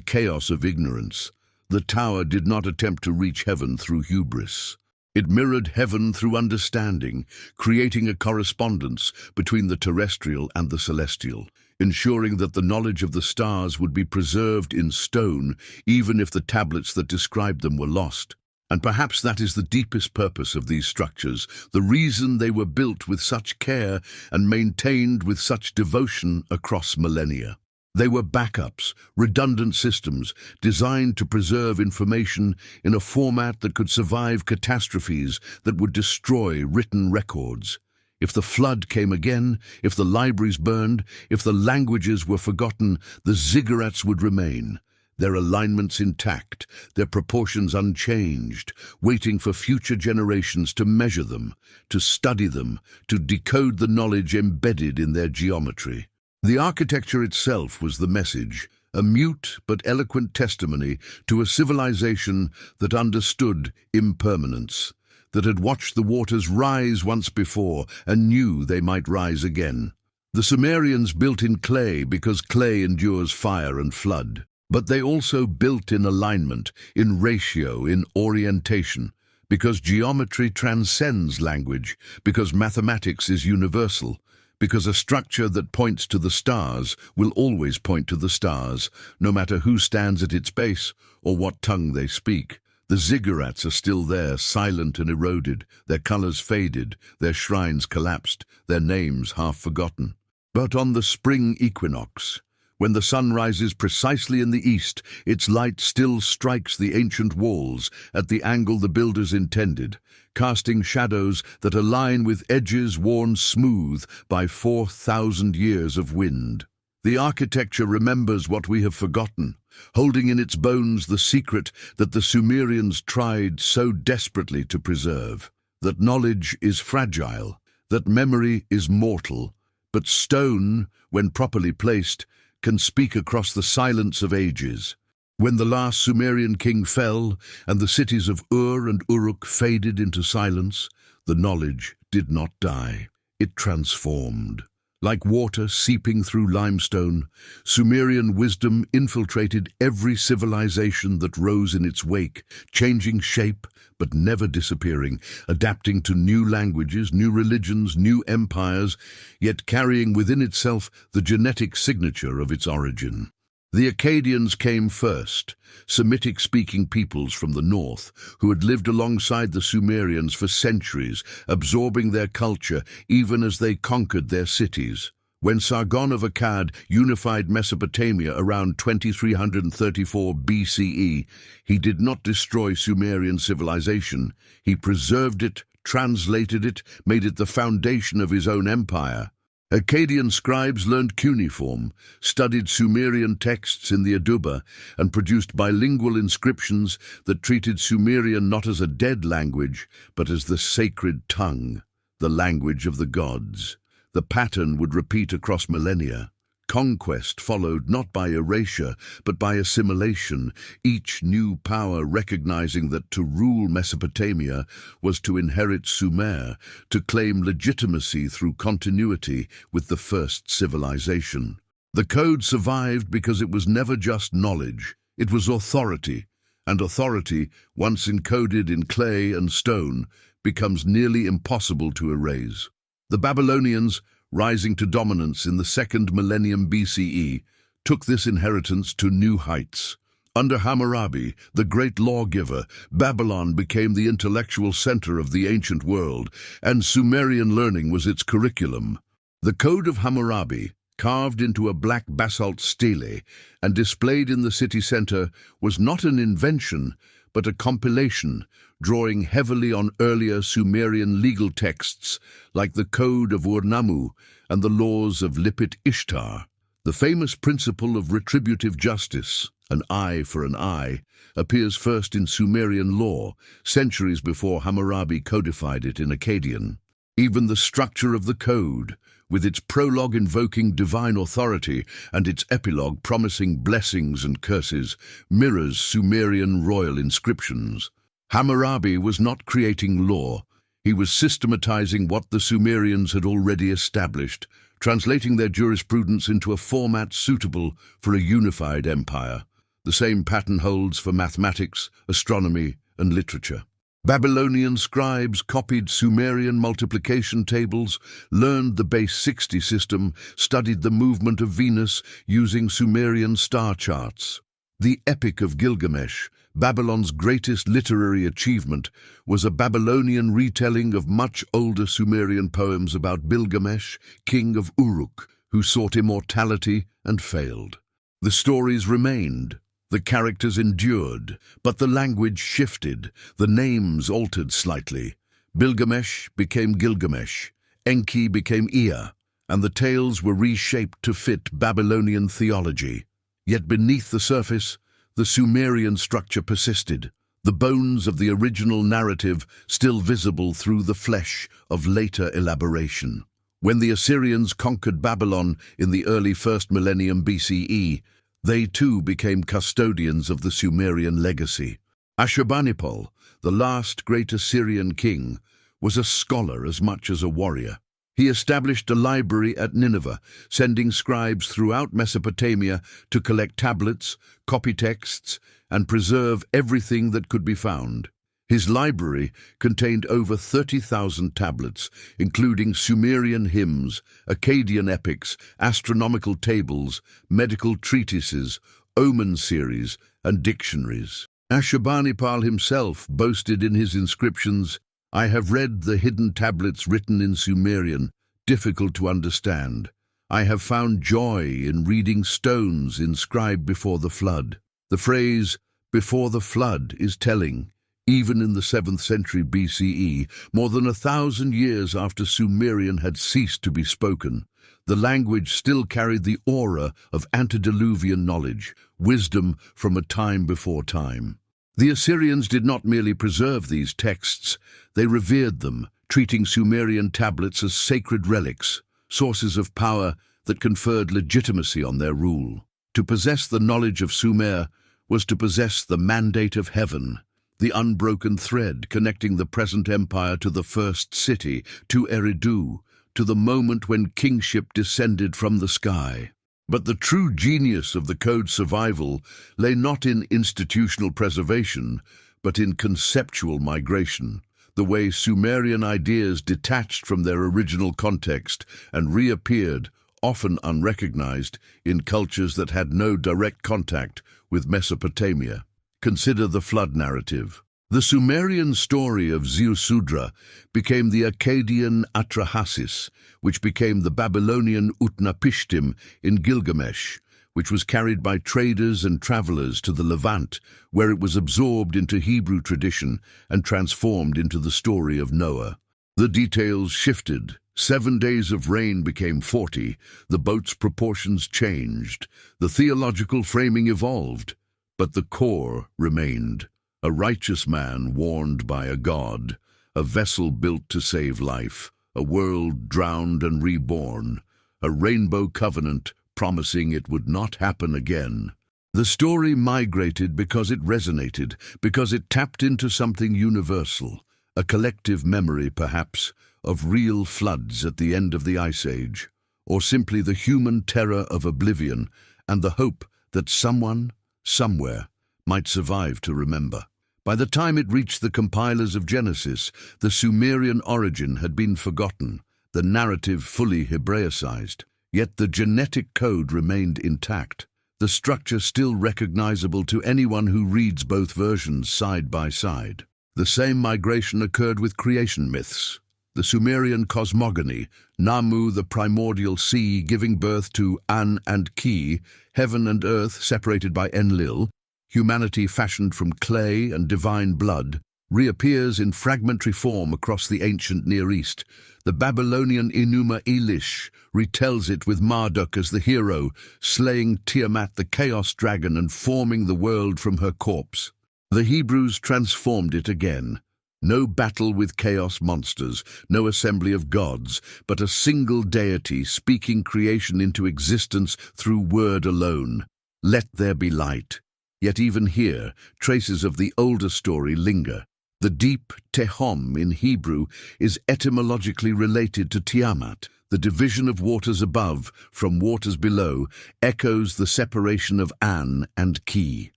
chaos of ignorance." The tower did not attempt to reach heaven through hubris. It mirrored heaven through understanding, creating a correspondence between the terrestrial and the celestial, ensuring that the knowledge of the stars would be preserved in stone, even if the tablets that described them were lost. And perhaps that is the deepest purpose of these structures, the reason they were built with such care and maintained with such devotion across millennia. They were backups, redundant systems designed to preserve information in a format that could survive catastrophes that would destroy written records. If the flood came again, if the libraries burned, if the languages were forgotten, the ziggurats would remain, their alignments intact, their proportions unchanged, waiting for future generations to measure them, to study them, to decode the knowledge embedded in their geometry. The architecture itself was the message, a mute but eloquent testimony to a civilization that understood impermanence, that had watched the waters rise once before and knew they might rise again. The Sumerians built in clay because clay endures fire and flood. But they also built in alignment, in ratio, in orientation, because geometry transcends language, because mathematics is universal, because a structure that points to the stars will always point to the stars, no matter who stands at its base or what tongue they speak. The ziggurats are still there, silent and eroded, their colors faded, their shrines collapsed, their names half forgotten. But on the spring equinox, when the sun rises precisely in the east, its light still strikes the ancient walls at the angle the builders intended, casting shadows that align with edges worn smooth by 4,000 years of wind. The architecture remembers what we have forgotten, holding in its bones the secret that the Sumerians tried so desperately to preserve, that knowledge is fragile, that memory is mortal, but stone, when properly placed, can speak across the silence of ages. When the last Sumerian king fell and the cities of Ur and Uruk faded into silence, the knowledge did not die. It transformed. Like water seeping through limestone, Sumerian wisdom infiltrated every civilization that rose in its wake, changing shape but never disappearing, adapting to new languages, new religions, new empires, yet carrying within itself the genetic signature of its origin. The Akkadians came first, Semitic-speaking peoples from the north, who had lived alongside the Sumerians for centuries, absorbing their culture even as they conquered their cities. When Sargon of Akkad unified Mesopotamia around 2334 BCE, he did not destroy Sumerian civilization. He preserved it, translated it, made it the foundation of his own empire. Akkadian scribes learned cuneiform, studied Sumerian texts in the Aduba, and produced bilingual inscriptions that treated Sumerian not as a dead language, but as the sacred tongue, the language of the gods. The pattern would repeat across millennia. Conquest followed not by erasure, but by assimilation, each new power recognizing that to rule Mesopotamia was to inherit Sumer, to claim legitimacy through continuity with the first civilization. The code survived because it was never just knowledge, it was authority, and authority, once encoded in clay and stone, becomes nearly impossible to erase. The Babylonians, rising to dominance in the 2nd millennium BCE, took this inheritance to new heights. Under Hammurabi, the great lawgiver, Babylon became the intellectual center of the ancient world, and Sumerian learning was its curriculum. The Code of Hammurabi, carved into a black basalt stele and displayed in the city center, was not an invention, but a compilation, drawing heavily on earlier Sumerian legal texts like the Code of Ur-Nammu and the laws of Lipit Ishtar. The famous principle of retributive justice, an eye for an eye, appears first in Sumerian law, centuries before Hammurabi codified it in Akkadian. Even the structure of the code, with its prologue invoking divine authority and its epilogue promising blessings and curses, mirrors Sumerian royal inscriptions. Hammurabi was not creating law, he was systematizing what the Sumerians had already established, translating their jurisprudence into a format suitable for a unified empire. The same pattern holds for mathematics, astronomy, and literature. Babylonian scribes copied Sumerian multiplication tables, learned the base 60 system, studied the movement of Venus using Sumerian star charts. The Epic of Gilgamesh, Babylon's greatest literary achievement, was a Babylonian retelling of much older Sumerian poems about Gilgamesh, king of Uruk, who sought immortality and failed. The stories remained, the characters endured, but the language shifted, the names altered slightly. Bilgamesh became Gilgamesh, Enki became Ea, and the tales were reshaped to fit Babylonian theology. Yet beneath the surface, the Sumerian structure persisted, the bones of the original narrative still visible through the flesh of later elaboration. When the Assyrians conquered Babylon in the early 1st millennium BCE, they too became custodians of the Sumerian legacy. Ashurbanipal, the last great Assyrian king, was a scholar as much as a warrior. He established a library at Nineveh, sending scribes throughout Mesopotamia to collect tablets, copy texts, and preserve everything that could be found. His library contained over 30,000 tablets, including Sumerian hymns, Akkadian epics, astronomical tables, medical treatises, omen series, and dictionaries. Ashurbanipal himself boasted in his inscriptions, "I have read the hidden tablets written in Sumerian, difficult to understand. I have found joy in reading stones inscribed before the flood." The phrase, "before the flood," is telling. Even in the 7th century BCE, more than 1,000 years after Sumerian had ceased to be spoken, the language still carried the aura of antediluvian knowledge, wisdom from a time before time. The Assyrians did not merely preserve these texts, they revered them, treating Sumerian tablets as sacred relics, sources of power that conferred legitimacy on their rule. To possess the knowledge of Sumer was to possess the mandate of heaven, the unbroken thread connecting the present empire to the first city, to Eridu, to the moment when kingship descended from the sky. But the true genius of the code's survival lay not in institutional preservation, but in conceptual migration, the way Sumerian ideas detached from their original context and reappeared, often unrecognized, in cultures that had no direct contact with Mesopotamia. Consider the flood narrative. The Sumerian story of Ziusudra became the Akkadian Atrahasis, which became the Babylonian Utnapishtim in Gilgamesh, which was carried by traders and travelers to the Levant, where it was absorbed into Hebrew tradition and transformed into the story of Noah. The details shifted. 7 days of rain became 40, the boat's proportions changed, the theological framing evolved, but the core remained. A righteous man warned by a god, a vessel built to save life, a world drowned and reborn, a rainbow covenant promising it would not happen again. The story migrated because it resonated, because it tapped into something universal, a collective memory, perhaps, of real floods at the end of the Ice Age, or simply the human terror of oblivion and the hope that someone, somewhere, might survive to remember. By the time it reached the compilers of Genesis, the Sumerian origin had been forgotten, the narrative fully Hebraicized. Yet the genetic code remained intact, the structure still recognizable to anyone who reads both versions side by side. The same migration occurred with creation myths. The Sumerian cosmogony, Namu, the primordial sea giving birth to An and Ki, heaven and earth separated by Enlil, humanity fashioned from clay and divine blood, reappears in fragmentary form across the ancient Near East. The Babylonian Enuma Elish retells it with Marduk as the hero, slaying Tiamat the chaos dragon and forming the world from her corpse. The Hebrews transformed it again. No battle with chaos monsters, no assembly of gods, but a single deity speaking creation into existence through word alone. Let there be light. Yet even here, traces of the older story linger. The deep Tehom in Hebrew is etymologically related to Tiamat. The division of waters above from waters below echoes the separation of An and Ki.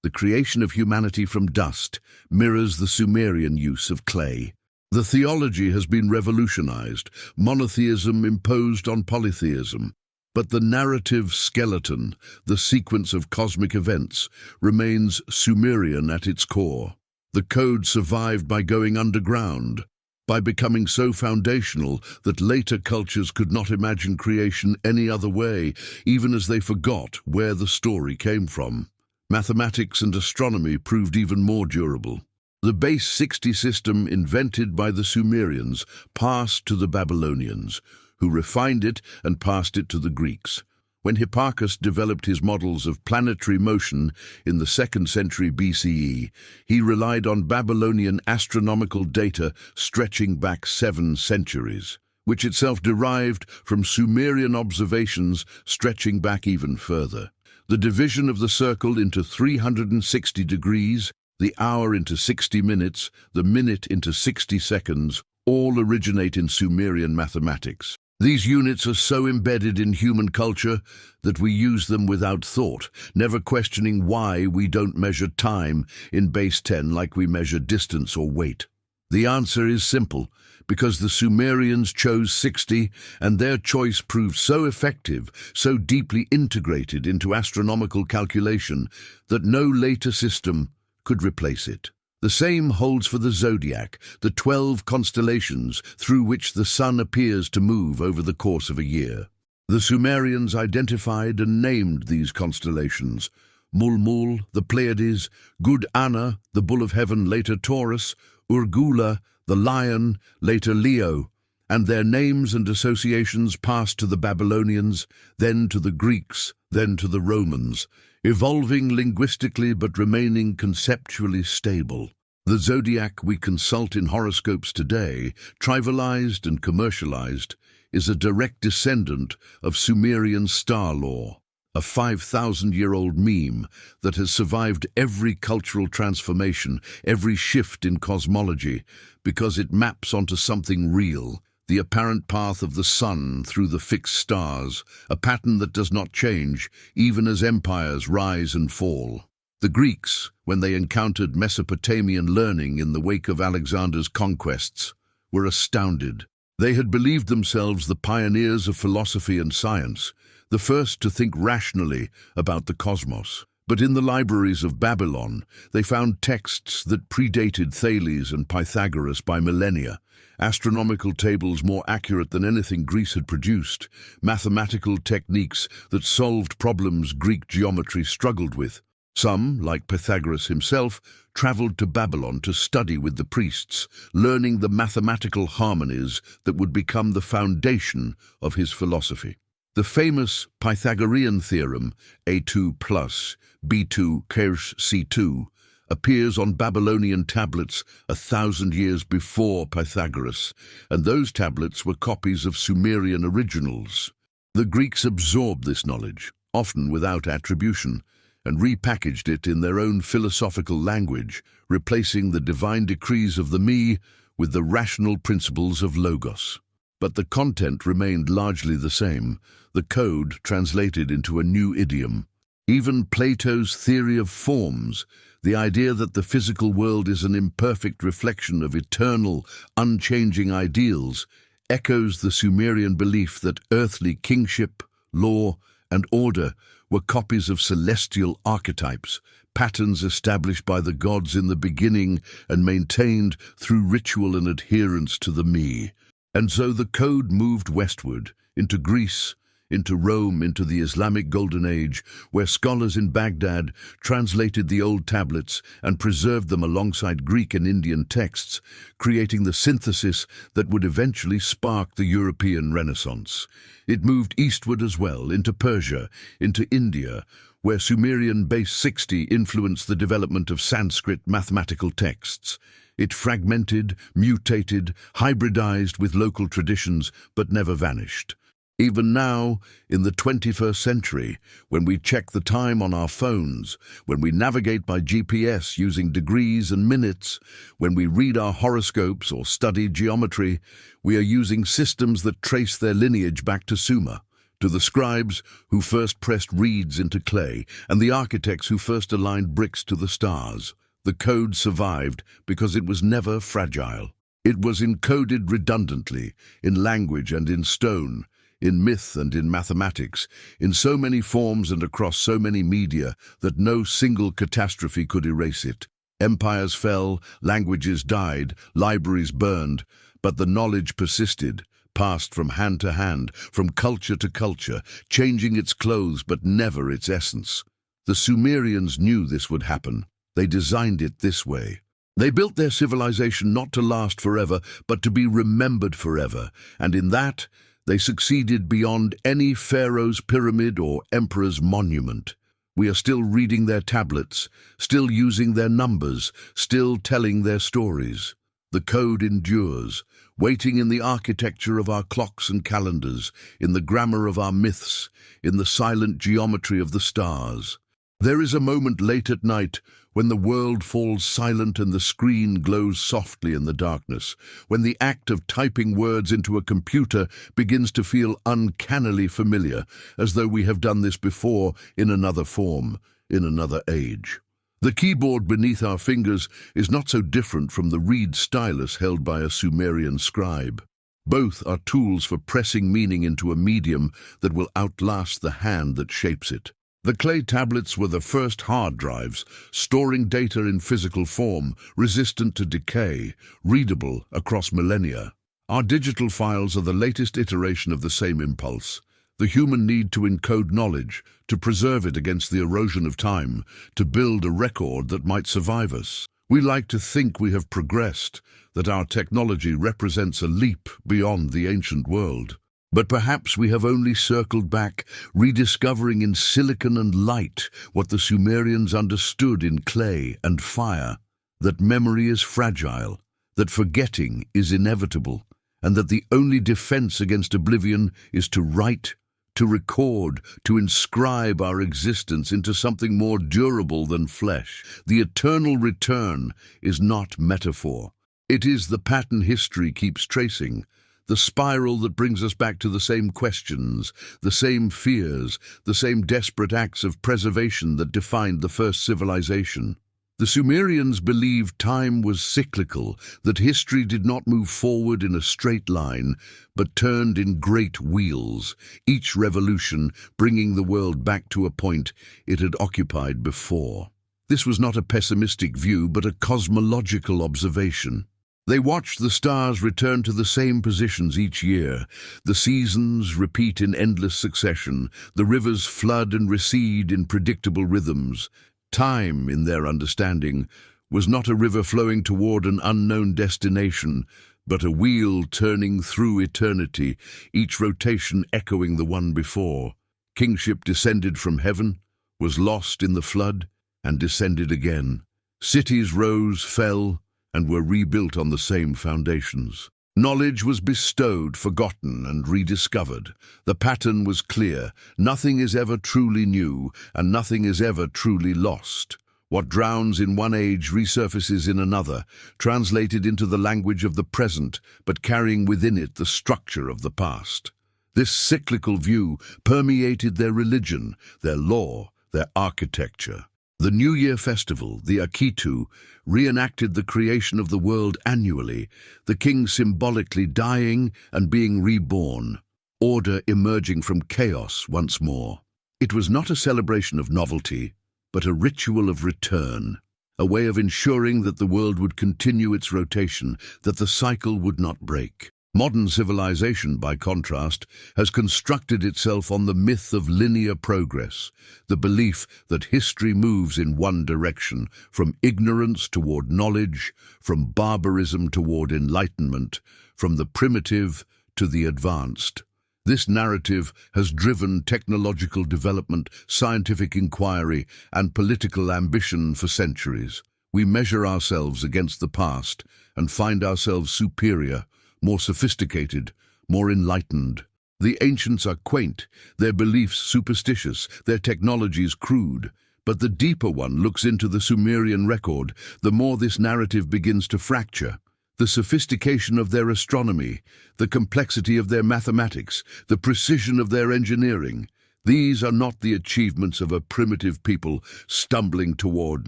The creation of humanity from dust mirrors the Sumerian use of clay. The theology has been revolutionized, monotheism imposed on polytheism. But the narrative skeleton, the sequence of cosmic events, remains Sumerian at its core. The code survived by going underground, by becoming so foundational that later cultures could not imagine creation any other way, even as they forgot where the story came from. Mathematics and astronomy proved even more durable. The base 60 system invented by the Sumerians passed to the Babylonians, who refined it and passed it to the Greeks. When Hipparchus developed his models of planetary motion in the 2nd century BCE, he relied on Babylonian astronomical data stretching back 7 centuries, which itself derived from Sumerian observations stretching back even further. The division of the circle into 360 degrees, the hour into 60 minutes, the minute into 60 seconds, all originate in Sumerian mathematics. These units are so embedded in human culture that we use them without thought, never questioning why we don't measure time in base 10 like we measure distance or weight. The answer is simple, because the Sumerians chose 60, and their choice proved so effective, so deeply integrated into astronomical calculation, that no later system could replace it. The same holds for the zodiac, the 12 constellations through which the sun appears to move over the course of a year. The Sumerians identified and named these constellations: Mulmul, the Pleiades; Gud Anna, the bull of heaven, later Taurus; Urgula, the lion, later Leo, and their names and associations passed to the Babylonians, then to the Greeks, then to the Romans, evolving linguistically but remaining conceptually stable. The zodiac we consult in horoscopes today, trivialized and commercialized, is a direct descendant of Sumerian star law, a 5,000-year-old meme that has survived every cultural transformation, every shift in cosmology, because it maps onto something real: the apparent path of the sun through the fixed stars, a pattern that does not change, even as empires rise and fall. The Greeks, when they encountered Mesopotamian learning in the wake of Alexander's conquests, were astounded. They had believed themselves the pioneers of philosophy and science, the first to think rationally about the cosmos. But in the libraries of Babylon, they found texts that predated Thales and Pythagoras by millennia, astronomical tables more accurate than anything Greece had produced, mathematical techniques that solved problems Greek geometry struggled with. Some, like Pythagoras himself, traveled to Babylon to study with the priests, learning the mathematical harmonies that would become the foundation of his philosophy. The famous Pythagorean theorem, A2 plus B2 Kirsch C2, appears on Babylonian tablets 1,000 years before Pythagoras, and those tablets were copies of Sumerian originals. The Greeks absorbed this knowledge, often without attribution, and repackaged it in their own philosophical language, replacing the divine decrees of the me with the rational principles of Logos. But the content remained largely the same, the code translated into a new idiom. Even Plato's theory of forms, the idea that the physical world is an imperfect reflection of eternal, unchanging ideals, echoes the Sumerian belief that earthly kingship, law, and order were copies of celestial archetypes, patterns established by the gods in the beginning and maintained through ritual and adherence to the me. And so the code moved westward, into Greece, into Rome, into the Islamic Golden Age, where scholars in Baghdad translated the old tablets and preserved them alongside Greek and Indian texts, creating the synthesis that would eventually spark the European Renaissance. It moved eastward as well, into Persia, into India, where Sumerian base 60 influenced the development of Sanskrit mathematical texts. It fragmented, mutated, hybridized with local traditions, but never vanished. Even now, in the 21st century, when we check the time on our phones, when we navigate by GPS using degrees and minutes, when we read our horoscopes or study geometry, we are using systems that trace their lineage back to Sumer, to the scribes who first pressed reeds into clay, and the architects who first aligned bricks to the stars. The code survived because it was never fragile. It was encoded redundantly, in language and in stone, in myth and in mathematics, in so many forms and across so many media that no single catastrophe could erase it. Empires fell, languages died, libraries burned, But the knowledge persisted, passed from hand to hand, from culture to culture, changing its clothes but never its essence. The Sumerians knew this would happen. They designed it this way. They built their civilization not to last forever, but to be remembered forever, and in that, they succeeded beyond any pharaoh's pyramid or emperor's monument. We are still reading their tablets, still using their numbers, still telling their stories. The code endures, waiting in the architecture of our clocks and calendars, in the grammar of our myths, in the silent geometry of the stars. There is a moment late at night when the world falls silent and the screen glows softly in the darkness, when the act of typing words into a computer begins to feel uncannily familiar, as though we have done this before in another form, in another age. The keyboard beneath our fingers is not so different from the reed stylus held by a Sumerian scribe. Both are tools for pressing meaning into a medium that will outlast the hand that shapes it. The clay tablets were the first hard drives, storing data in physical form, resistant to decay, readable across millennia. Our digital files are the latest iteration of the same impulse. The human need to encode knowledge, to preserve it against the erosion of time, to build a record that might survive us. We like to think we have progressed, that our technology represents a leap beyond the ancient world. But perhaps we have only circled back, rediscovering in silicon and light what the Sumerians understood in clay and fire, that memory is fragile, that forgetting is inevitable, and that the only defense against oblivion is to write, to record, to inscribe our existence into something more durable than flesh. The eternal return is not metaphor. It is the pattern history keeps tracing, the spiral that brings us back to the same questions, the same fears, the same desperate acts of preservation that defined the first civilization. The Sumerians believed time was cyclical, that history did not move forward in a straight line, but turned in great wheels, each revolution bringing the world back to a point it had occupied before. This was not a pessimistic view, but a cosmological observation. They watched the stars return to the same positions each year. The seasons repeat in endless succession. The rivers flood and recede in predictable rhythms. Time, in their understanding, was not a river flowing toward an unknown destination, but a wheel turning through eternity, each rotation echoing the one before. Kingship descended from heaven, was lost in the flood, and descended again. Cities rose, fell, and were rebuilt on the same foundations. Knowledge was bestowed, forgotten, and rediscovered. The pattern was clear. Nothing is ever truly new, and nothing is ever truly lost. What drowns in one age resurfaces in another, translated into the language of the present, but carrying within it the structure of the past. This cyclical view permeated their religion, their law, their architecture. The New Year festival, the Akitu, reenacted the creation of the world annually, the king symbolically dying and being reborn, order emerging from chaos once more. It was not a celebration of novelty, but a ritual of return, a way of ensuring that the world would continue its rotation, that the cycle would not break. Modern civilization, by contrast, has constructed itself on the myth of linear progress, the belief that history moves in one direction, from ignorance toward knowledge, from barbarism toward enlightenment, from the primitive to the advanced. This narrative has driven technological development, scientific inquiry, and political ambition for centuries. We measure ourselves against the past and find ourselves superior, more sophisticated, more enlightened. The ancients are quaint, their beliefs superstitious, their technologies crude. But the deeper one looks into the Sumerian record, the more this narrative begins to fracture. The sophistication of their astronomy, the complexity of their mathematics, the precision of their engineering, these are not the achievements of a primitive people stumbling toward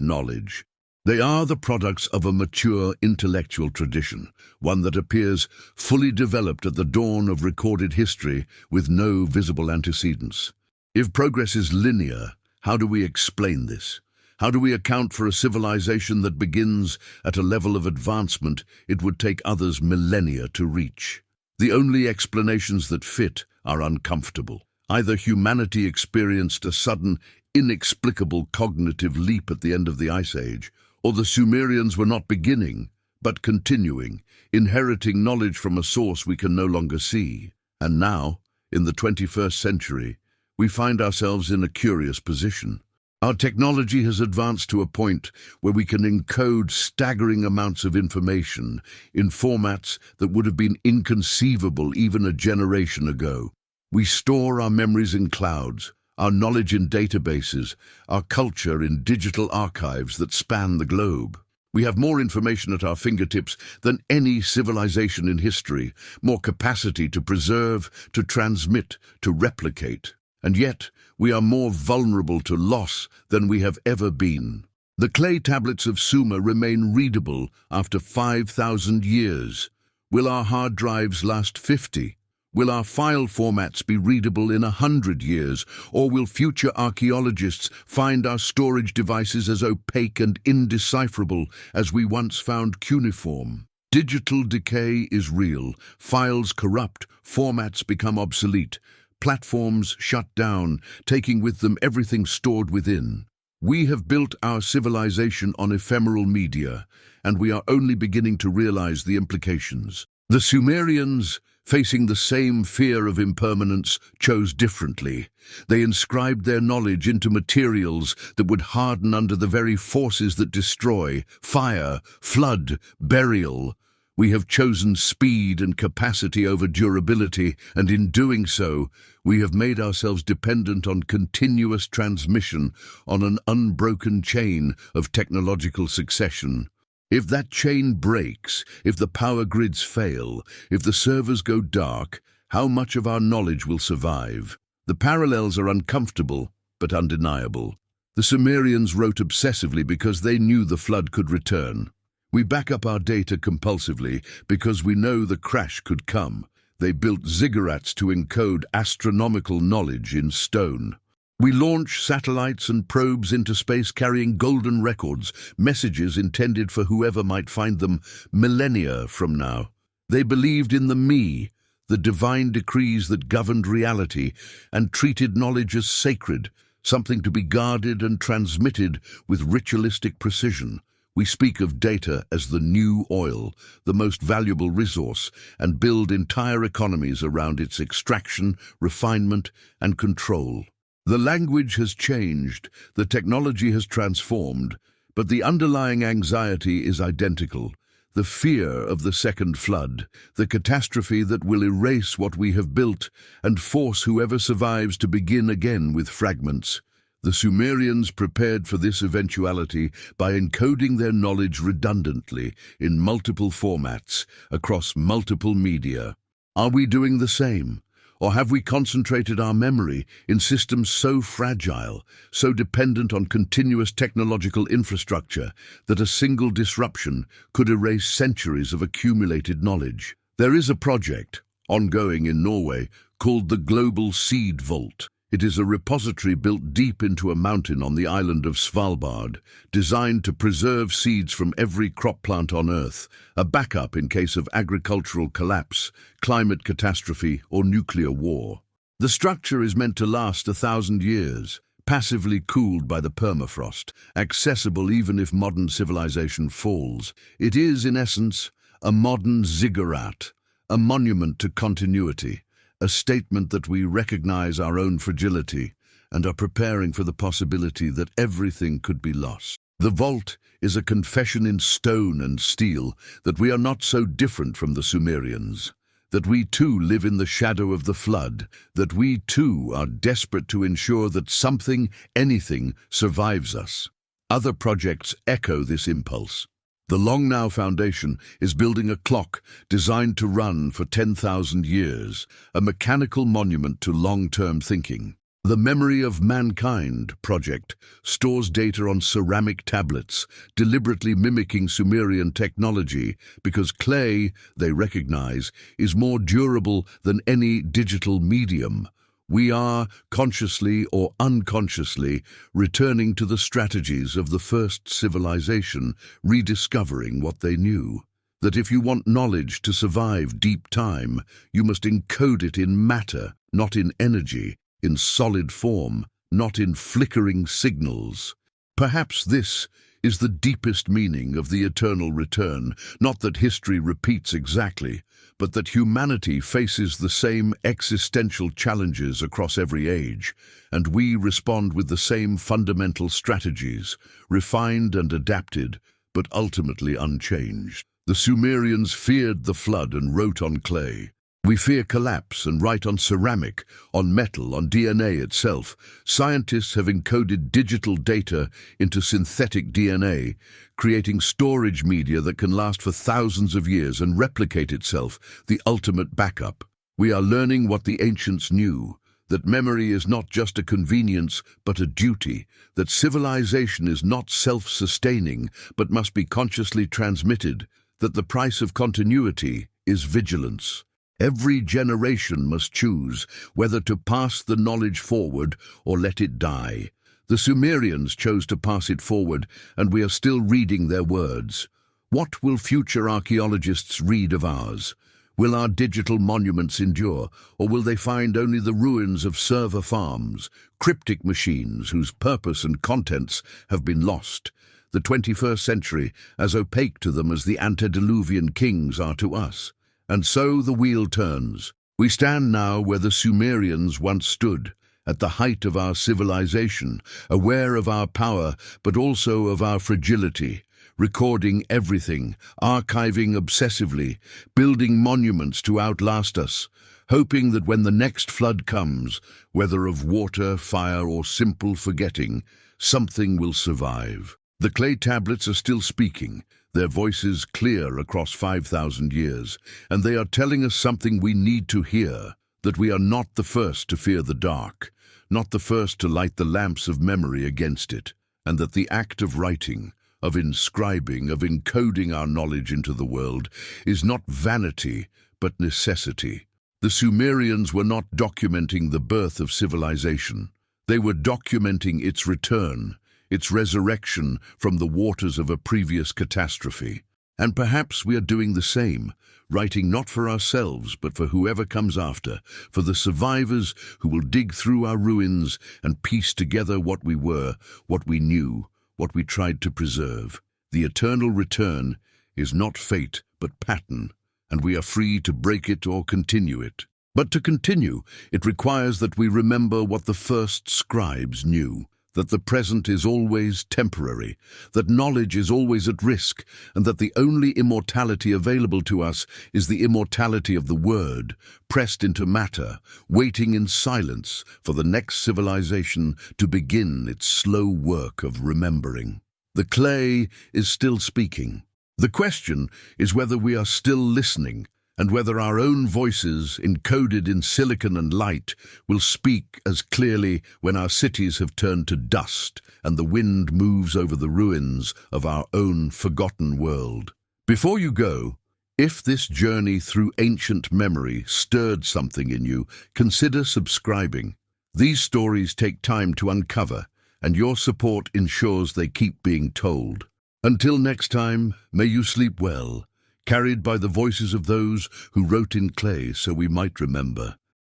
knowledge. They are the products of a mature intellectual tradition, one that appears fully developed at the dawn of recorded history with no visible antecedents. If progress is linear, how do we explain this? How do we account for a civilization that begins at a level of advancement it would take others millennia to reach? The only explanations that fit are uncomfortable. Either humanity experienced a sudden, inexplicable cognitive leap at the end of the Ice Age, or the Sumerians were not beginning, but continuing, inheriting knowledge from a source we can no longer see. And now, in the 21st century, we find ourselves in a curious position. Our technology has advanced to a point where we can encode staggering amounts of information in formats that would have been inconceivable even a generation ago. We store our memories in clouds, our knowledge in databases, our culture in digital archives that span the globe. We have more information at our fingertips than any civilization in history, more capacity to preserve, to transmit, to replicate. And yet, we are more vulnerable to loss than we have ever been. The clay tablets of Sumer remain readable after 5,000 years. Will our hard drives last 50? Will our file formats be readable in 100 years? Or will future archaeologists find our storage devices as opaque and indecipherable as we once found cuneiform? Digital decay is real. Files corrupt, formats become obsolete. Platforms shut down, taking with them everything stored within. We have built our civilization on ephemeral media, and we are only beginning to realize the implications. The Sumerians, facing the same fear of impermanence, chose differently. They inscribed their knowledge into materials that would harden under the very forces that destroy: fire, flood, burial. We have chosen speed and capacity over durability, and in doing so, we have made ourselves dependent on continuous transmission, on an unbroken chain of technological succession. If that chain breaks, if the power grids fail, if the servers go dark, how much of our knowledge will survive? The parallels are uncomfortable, but undeniable. The Sumerians wrote obsessively because they knew the flood could return. We back up our data compulsively because we know the crash could come. They built ziggurats to encode astronomical knowledge in stone. We launch satellites and probes into space carrying golden records, messages intended for whoever might find them millennia from now. They believed in the me, the divine decrees that governed reality, and treated knowledge as sacred, something to be guarded and transmitted with ritualistic precision. We speak of data as the new oil, the most valuable resource, and build entire economies around its extraction, refinement, and control. The language has changed, the technology has transformed, but the underlying anxiety is identical. The fear of the second flood, the catastrophe that will erase what we have built and force whoever survives to begin again with fragments. The Sumerians prepared for this eventuality by encoding their knowledge redundantly in multiple formats across multiple media. Are we doing the same? Or have we concentrated our memory in systems so fragile, so dependent on continuous technological infrastructure, that a single disruption could erase centuries of accumulated knowledge? There is a project, ongoing in Norway, called the Global Seed Vault. It is a repository built deep into a mountain on the island of Svalbard, designed to preserve seeds from every crop plant on Earth, a backup in case of agricultural collapse, climate catastrophe, or nuclear war. The structure is meant to last 1,000 years, passively cooled by the permafrost, accessible even if modern civilization falls. It is, in essence, a modern ziggurat, a monument to continuity. A statement that we recognize our own fragility and are preparing for the possibility that everything could be lost. The vault is a confession in stone and steel that we are not so different from the Sumerians, that we too live in the shadow of the flood, that we too are desperate to ensure that something, anything, survives us. Other projects echo this impulse. The Long Now Foundation is building a clock designed to run for 10,000 years, a mechanical monument to long-term thinking. The Memory of Mankind project stores data on ceramic tablets, deliberately mimicking Sumerian technology because clay, they recognize, is more durable than any digital medium. We are, consciously or unconsciously, returning to the strategies of the first civilization, rediscovering what they knew. That if you want knowledge to survive deep time, you must encode it in matter, not in energy, in solid form, not in flickering signals. Perhaps this is the deepest meaning of the eternal return, not that history repeats exactly, but that humanity faces the same existential challenges across every age, and we respond with the same fundamental strategies, refined and adapted, but ultimately unchanged. The Sumerians feared the flood and wrote on clay. We fear collapse and write on ceramic, on metal, on DNA itself. Scientists have encoded digital data into synthetic DNA, creating storage media that can last for thousands of years and replicate itself, the ultimate backup. We are learning what the ancients knew, that memory is not just a convenience but a duty, that civilization is not self-sustaining but must be consciously transmitted, that the price of continuity is vigilance. Every generation must choose whether to pass the knowledge forward or let it die. The Sumerians chose to pass it forward, and we are still reading their words. What will future archaeologists read of ours? Will our digital monuments endure, or will they find only the ruins of server farms, cryptic machines whose purpose and contents have been lost? The 21st century, as opaque to them as the antediluvian kings are to us. And so the wheel turns. We stand now where the Sumerians once stood, at the height of our civilization, aware of our power, but also of our fragility, recording everything, archiving obsessively, building monuments to outlast us, hoping that when the next flood comes, whether of water, fire, or simple forgetting, something will survive. The clay tablets are still speaking, their voices clear across 5,000 years, and they are telling us something we need to hear, that we are not the first to fear the dark, not the first to light the lamps of memory against it, and that the act of writing, of inscribing, of encoding our knowledge into the world is not vanity, but necessity. The Sumerians were not documenting the birth of civilization. They were documenting its return, its resurrection from the waters of a previous catastrophe. And perhaps we are doing the same, writing not for ourselves but for whoever comes after, for the survivors who will dig through our ruins and piece together what we were, what we knew, what we tried to preserve. The eternal return is not fate but pattern, and we are free to break it or continue it. But to continue, it requires that we remember what the first scribes knew, that the present is always temporary, that knowledge is always at risk, and that the only immortality available to us is the immortality of the word, pressed into matter, waiting in silence for the next civilization to begin its slow work of remembering. The clay is still speaking. The question is whether we are still listening, and whether our own voices, encoded in silicon and light, will speak as clearly when our cities have turned to dust and the wind moves over the ruins of our own forgotten world. Before you go, if this journey through ancient memory stirred something in you, consider subscribing. These stories take time to uncover, and your support ensures they keep being told. Until next time, may you sleep well, carried by the voices of those who wrote in clay so we might remember.